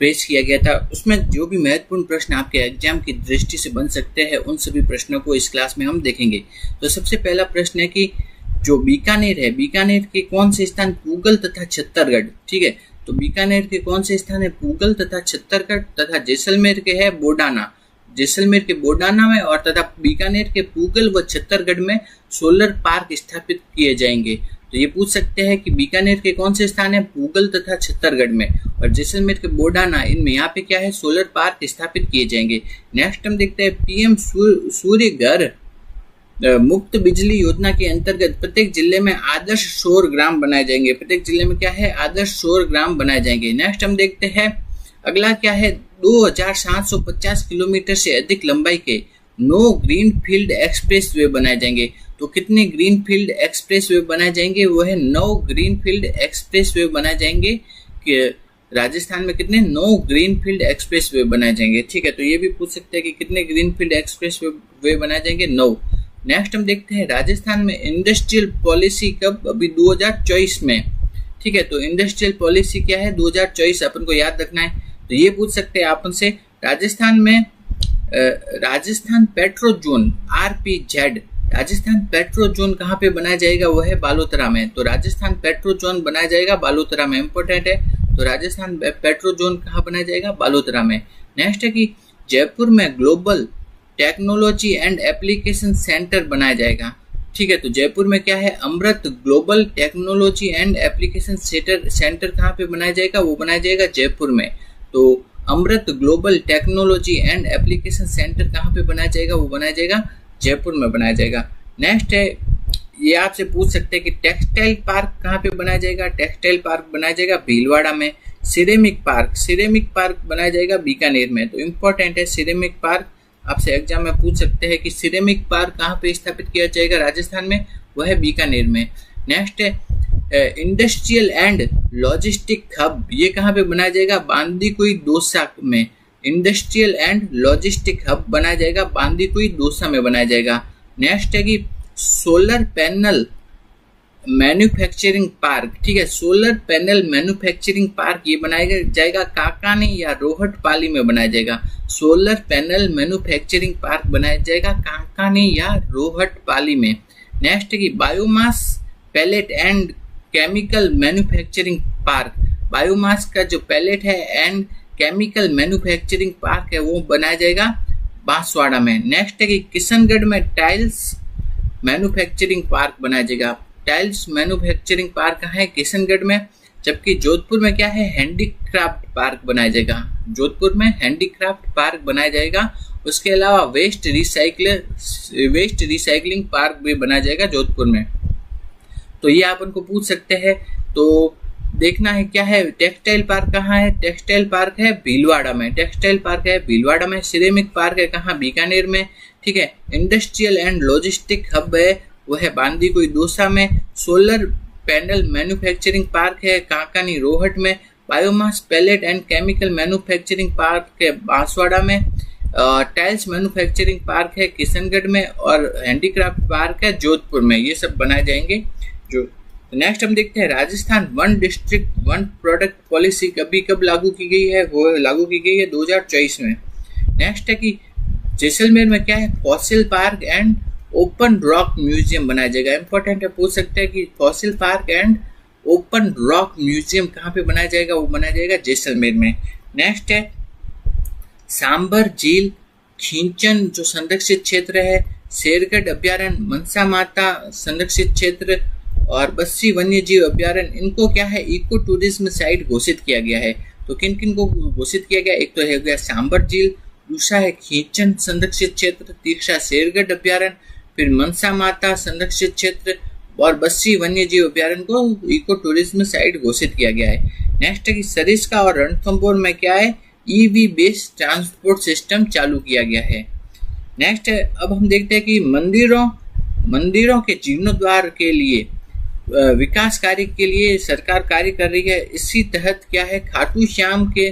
पेश किया गया था, उसमें जो भी महत्वपूर्ण प्रश्न आपके एग्जाम की दृष्टि से बन सकते हैं उन सभी प्रश्नों को इस क्लास में हम देखेंगे। तो सबसे पहला प्रश्न है कि जो बीकानेर है, बीकानेर के कौन से स्थान पूगल तथा छत्तरगढ़, ठीक है। तो बीकानेर के कौन से स्थान है, पूगल तथा छत्तरगढ़, तथा जैसलमेर के है बोडाना, जैसलमेर के बोडाना में, और तथा बीकानेर के पूगल व छत्तरगढ़ में सोलर पार्क स्थापित किए जाएंगे। तो ये पूछ सकते हैं कि बीकानेर के कौन से स्थान है, पूगल तथा छत्तरगढ़ में, और जैसलमेर के बोडाना, इनमें यहाँ पे क्या है, सोलर पार्क स्थापित किए जाएंगे। नेक्स्ट हम देखते हैं पीएम सूर्य घर मुफ्त बिजली योजना के अंतर्गत प्रत्येक जिले में आदर्श सौर ग्राम बनाए जाएंगे। प्रत्येक जिले में क्या है, आदर्श सौर ग्राम बनाए जाएंगे। नेक्स्ट हम देखते हैं अगला क्या है, 2750 किलोमीटर से अधिक लंबाई के 9 ग्रीनफील्ड एक्सप्रेस वे बनाए जाएंगे। तो कितने ग्रीनफील्ड एक्सप्रेस वे बनाए जाएंगे, वो है 9 ग्रीनफील्ड एक्सप्रेस वे बनाए जाएंगे। कि राजस्थान में कितने, 9 ग्रीनफील्ड एक्सप्रेस वे बनाए जाएंगे, ठीक है। तो ये भी पूछ सकते हैं कि कितने ग्रीनफील्ड एक्सप्रेस वे बनाए जाएंगे, 9। नेक्स्ट हम देखते हैं राजस्थान में इंडस्ट्रियल पॉलिसी कब, अभी 2024 में, ठीक है। तो इंडस्ट्रियल पॉलिसी क्या है, 2024 अपन को याद रखना है। तो ये पूछ सकते हैं अपन से राजस्थान में Rajasthan petro zone RPZ, Rajasthan petro zone कहाँ पे बनाया जाएगा, वो है बालोतरा में। तो राजस्थान पेट्रो जोन बनाया जाएगा बालोतरा में, इंपॉर्टेंट है। तो राजस्थान पेट्रो जोन कहाँ बनाया जाएगा, बालोतरा में। नेक्स्ट है कि जयपुर में global technology and application centre बनाया जाएगा, ठीक है। तो जयपुर में क्या है, Amrit global technology and application centre कहाँ पे बनाया जाएगा, वो बनाया जाएगा जयपुर में। तो Amrit global technology and application centre कहाँ पे बनाया जाएगा, वो बनाया जाएगा जयपुर में बनाया जाएगा। नेक्स्ट है, ये आपसे पूछ सकते हैं कि टेक्सटाइल पार्क कहाँ पे बनाया जाएगा, टेक्सटाइल पार्क बनाया जाएगा भीलवाड़ा में। सिरेमिक पार्क बनाया जाएगा बीकानेर में। तो इम्पोर्टेंट है सिरेमिक पार्क, आपसे एग्जाम में पूछ सकते हैं कि सिरेमिक पार्क कहाँ पे स्थापित किया जाएगा राजस्थान में, वह है बीकानेर में। नेक्स्ट है इंडस्ट्रियल एंड लॉजिस्टिक हब, ये कहाँ पे बनाया जाएगा, बांदीकुई दौसा में। इंडस्ट्रियल एंड लॉजिस्टिक हब बनाया जाएगा बांदीकुई दौसा में बनाया जाएगा। नेक्स्ट है कि सोलर पैनल मैन्युफैक्चरिंग पार्क, ठीक है। सोलर पैनल मैन्युफैक्चरिंग पार्क ये बनाया जाएगा काकानी या रोहटपाली में बनाया जाएगा। सोलर पैनल मैन्युफैक्चरिंग पार्क बनाया जाएगा काकानी या रोहटपाली में। नेक्स्ट है कि biomass pellet and chemical manufacturing park, biomass का जो पैलेट है एंड केमिकल मैन्युफैक्चरिंग पार्क है वो बनाया जाएगा बांसवाड़ा में। नेक्स्ट है कि किशनगढ़ में टाइल्स मैन्युफैक्चरिंग पार्क बनाया जाएगा। टाइल्स मैन्युफैक्चरिंग पार्क है किशनगढ़ में। जबकि जोधपुर में क्या है, हैंडीक्राफ्ट पार्क बनाया जाएगा। जोधपुर में हैंडीक्राफ्ट पार्क बनाया जाएगा। उसके अलावा वेस्ट रिसाइकलिंग पार्क भी बनाया जाएगा जोधपुर में। तो ये आप उनको पूछ सकते हैं। तो देखना है क्या है, टेक्सटाइल पार्क कहाँ है, टेक्सटाइल पार्क है भीलवाड़ा में, टेक्सटाइल पार्क है भीलवाड़ा में। सिरेमिक पार्क है कहाँ, बीकानेर में, ठीक है। इंडस्ट्रियल एंड लॉजिस्टिक हब है वो है बांदीकुई दौसा में। सोलर पैनल मैन्युफैक्चरिंग पार्क है काकानी रोहट में। Biomass pellet and chemical manufacturing park है बांसवाड़ा में। टाइल्स मैन्युफैक्चरिंग पार्क है किशनगढ़ में और हैंडीक्राफ्ट पार्क है जोधपुर में। ये सब बनाए जाएंगे। जो नेक्स्ट हम देखते हैं Rajasthan one district one product policy कब लागू की गई है, वो लागू की गई है 2024 में। नेक्स्ट है कि जैसलमेर में क्या है, fossil park and open rock museum बनाया जाएगा। इंपॉर्टेंट है, पूछ सकते हैं कि fossil park and open rock museum कहाँ पे बनाया जाएगा, वो बनाया जाएगा जैसलमेर में। नेक्स्ट है सांबर झील खींचन जो संरक्षित क्षेत्र है, शेरगढ़ अभ्यारण्य, मनसा माता संरक्षित क्षेत्र और बस्सी वन्य जीव अभ्यारण्य, इनको क्या है इको टूरिज्म साइट घोषित किया गया है। तो किन किन को घोषित किया गया, एक तो है गया सांबर झील, दूसरा है खींचन संरक्षित क्षेत्र, तीसरा शेरगढ़ अभ्यारण्य, फिर मनसा माता संरक्षित क्षेत्र और बस्सी वन्य जीव अभ्यारण्य को इको टूरिज्म साइट घोषित किया गया है। नेक्स्ट है कि सरिस्का और रणथंभौर में क्या है, ईवी बेस्ड ट्रांसपोर्ट सिस्टम चालू किया गया है। नेक्स्ट है, अब हम देखते हैं कि मंदिरों के जीर्णोद्धार के लिए विकास कार्य के लिए सरकार कार्य कर रही है। इसी तहत क्या है, खाटू श्याम के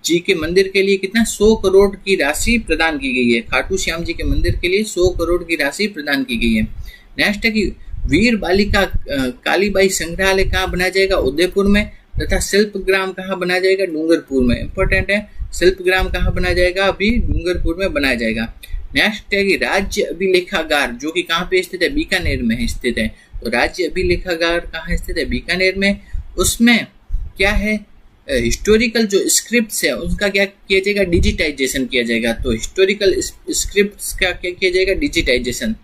जी के मंदिर के लिए कितना 100 करोड़ की राशि प्रदान की गई है। खाटू श्याम जी के मंदिर के लिए 100 करोड़ की राशि प्रदान की गई है। नेक्स्ट है कि वीर बालिका कालीबाई संग्रहालय कहाँ बनाया जाएगा, उदयपुर में, तथा शिल्पग्राम कहाँ बनाया जाएगा, डूंगरपुर में। इंपॉर्टेंट है, शिल्पग्राम कहाँ बनाया जाएगा, अभी डूंगरपुर में बनाया जाएगा। नेक्स्ट है कि राज्य अभिलेखागार जो कि कहाँ पे स्थित है, बीकानेर में स्थित है। तो राज्य अभिलेखागार कहाँ स्थित है, बीकानेर में। उसमें क्या है, हिस्टोरिकल जो स्क्रिप्ट्स है उनका क्या किया जाएगा, डिजिटाइजेशन किया जाएगा। तो हिस्टोरिकल स्क्रिप्ट्स का क्या किया जाएगा, डिजिटाइजेशन।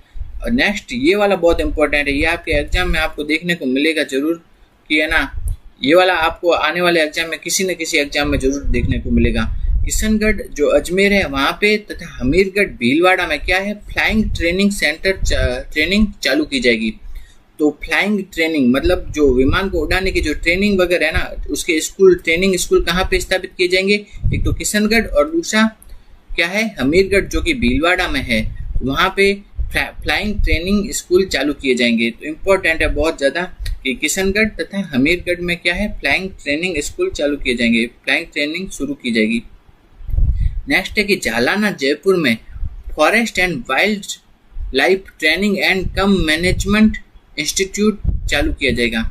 और नेक्स्ट ये वाला बहुत इंपॉर्टेंट है, ये आपके एग्जाम में आपको देखने को मिलेगा जरूर कि है ना, ये वाला आपको आने वाले एग्जाम में किसी न किसी एग्जाम में जरूर देखने को मिलेगा। किशनगढ़ जो अजमेर है वहाँ पे तथा हमीरगढ़ भीलवाड़ा में क्या है, फ्लाइंग ट्रेनिंग सेंटर ट्रेनिंग चालू की जाएगी। तो फ्लाइंग ट्रेनिंग मतलब जो विमान को उड़ाने की जो ट्रेनिंग वगैरह है ना, उसके स्कूल ट्रेनिंग स्कूल कहाँ पे स्थापित किए जाएंगे, एक तो किशनगढ़ और दूसरा क्या है हमीरगढ़ जो कि भीलवाड़ा में है, वहाँ पे फ्लाइंग ट्रेनिंग स्कूल चालू किए जाएंगे। तो इम्पोर्टेंट है बहुत ज़्यादा कि किशनगढ़ तथा हमीरगढ़ में क्या है, फ्लाइंग ट्रेनिंग स्कूल चालू किए जाएंगे, फ्लाइंग ट्रेनिंग शुरू की जाएगी। नेक्स्ट है कि जालाना जयपुर में forest and wild life training and come management institute चालू किया जाएगा।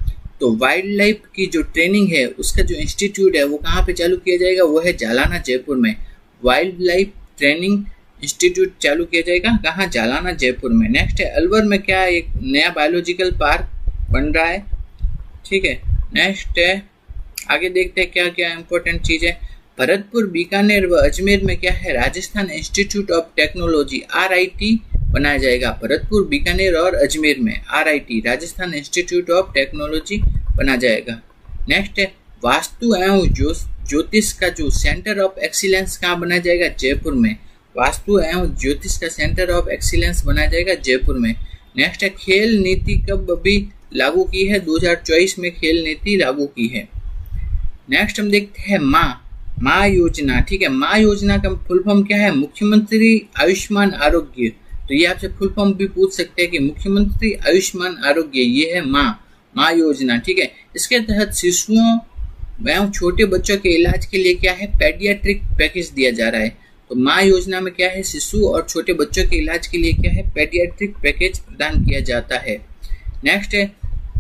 तो वाइल्ड लाइफ की जो ट्रेनिंग है उसका जो इंस्टीट्यूट है वो कहाँ पे चालू किया जाएगा, वो है जालाना जयपुर में। वाइल्ड लाइफ ट्रेनिंग इंस्टीट्यूट चालू किया जाएगा कहाँ, जालाना जयपुर में। नेक्स्ट है अलवर में क्या है, एक नया बायोलॉजिकल पार्क बन रहा है, ठीक है। नेक्स्ट है आगे देखते हैं क्या क्या इंपॉर्टेंट चीज है। भरतपुर, बीकानेर व अजमेर में क्या है, Rajasthan institute of technology RIT बनाया जाएगा। भरतपुर, बीकानेर और अजमेर में RIT Rajasthan institute of technology बना जाएगा। नेक्स्ट है वास्तु एवं ज्योतिष का जो सेंटर ऑफ एक्सीलेंस कहाँ बनाया जाएगा, जयपुर में। वास्तु एवं ज्योतिष का सेंटर ऑफ एक्सीलेंस बनाया जाएगा जयपुर में। नेक्स्ट है खेल नीति कब अभी लागू की है, 2024 में खेल नीति लागू की है। नेक्स्ट हम देखते हैं माँ योजना, ठीक है। माँ योजना का फुल फॉर्म क्या है, मुख्यमंत्री आयुष्मान आरोग्य। तो ये आपसे फुल फॉर्म भी पूछ सकते हैं कि मुख्यमंत्री आयुष्मान आरोग्य, ये है माँ योजना, ठीक है। इसके तहत शिशुओं एवं छोटे बच्चों के इलाज के लिए क्या है, पेडियाट्रिक पैकेज दिया जा रहा है। तो माँ योजना में क्या है, शिशु और छोटे बच्चों के इलाज के लिए क्या है, पेडियाट्रिक पैकेज प्रदान किया जाता है। नेक्स्ट है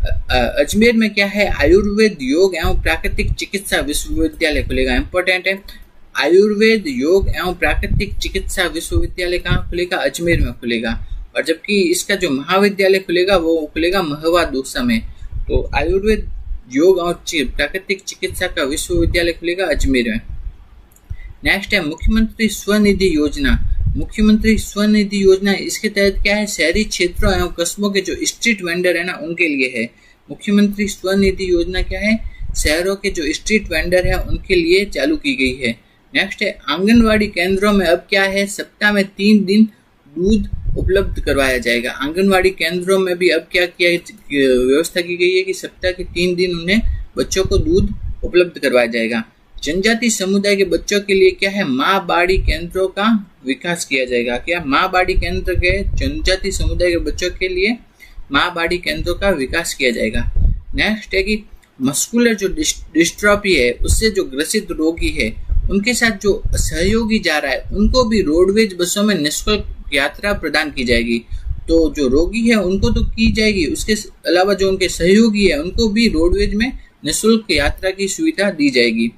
अजमेर में क्या है, आयुर्वेद योग एवं प्राकृतिक चिकित्सा विश्वविद्यालय खुलेगा। इंपॉर्टेंट है, आयुर्वेद योग एवं प्राकृतिक चिकित्सा विश्वविद्यालय कहाँ खुलेगा, अजमेर में खुलेगा। और जबकि इसका जो महाविद्यालय खुलेगा वो खुलेगा महवा दौसा में। तो आयुर्वेद योग और प्राकृतिक चिकित्सा का विश्वविद्यालय खुलेगा अजमेर में। नेक्स्ट है मुख्यमंत्री स्वनिधि योजना। मुख्यमंत्री स्वनिधि योजना इसके तहत क्या है, शहरी क्षेत्रों एवं कस्बों के जो स्ट्रीट वेंडर है ना उनके लिए है। मुख्यमंत्री स्वनिधि योजना क्या है, शहरों के जो स्ट्रीट वेंडर है उनके लिए चालू की गई है। नेक्स्ट है आंगनवाड़ी केंद्रों में अब क्या है, सप्ताह में 3 दिन दूध उपलब्ध करवाया जाएगा। आंगनवाड़ी केंद्रों में भी अब क्या किया व्यवस्था की गई है कि सप्ताह के 3 दिन उन्हें बच्चों को दूध उपलब्ध करवाया जाएगा। जनजाति समुदाय के बच्चों के लिए क्या है, माँ बाड़ी केंद्रों का विकास किया जाएगा। क्या माँ बाड़ी केंद्र के जनजाति समुदाय के बच्चों के लिए माँ बाड़ी केंद्रों का विकास किया जाएगा। नेक्स्ट है कि मस्कुलर जो डिस्ट्रॉफी है उससे जो ग्रसित रोगी है उनके साथ जो सहयोगी जा रहा है उनको भी रोडवेज बसों में निःशुल्क यात्रा प्रदान की जाएगी। तो जो रोगी है उनको तो की जाएगी, उसके अलावा जो उनके सहयोगी है उनको भी रोडवेज में निःशुल्क यात्रा की सुविधा दी जाएगी।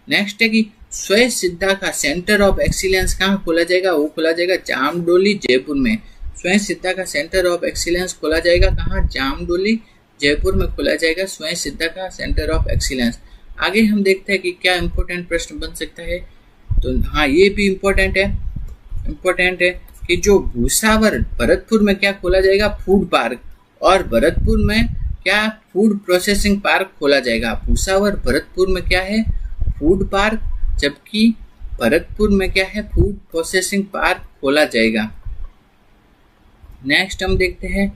नेक्स्ट है कि स्वयं सिद्धा का सेंटर ऑफ एक्सीलेंस कहाँ खोला जाएगा, वो खोला जाएगा जामडोली जयपुर में। स्वयं सिद्धा का सेंटर ऑफ एक्सीलेंस खोला जाएगा कहाँ, जामडोली जयपुर में खोला जाएगा स्वयं सिद्धा का सेंटर ऑफ एक्सीलेंस। आगे हम देखते हैं कि क्या इंपॉर्टेंट प्रश्न बन सकता है। तो हाँ, ये भी इम्पोर्टेंट है कि जो भूसावर भरतपुर में क्या खोला जाएगा, फूड पार्क, और भरतपुर में क्या फूड प्रोसेसिंग पार्क खोला जाएगा। भूसावर भरतपुर में क्या है, फूड पार्क, जबकि भरतपुर में क्या है, फूड प्रोसेसिंग पार्क खोला जाएगा। नेक्स्ट हम देखते हैं,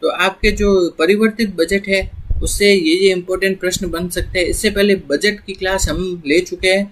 तो आपके जो परिवर्तित बजट है उससे ये इम्पोर्टेंट प्रश्न बन सकते हैं। इससे पहले बजट की क्लास हम ले चुके हैं,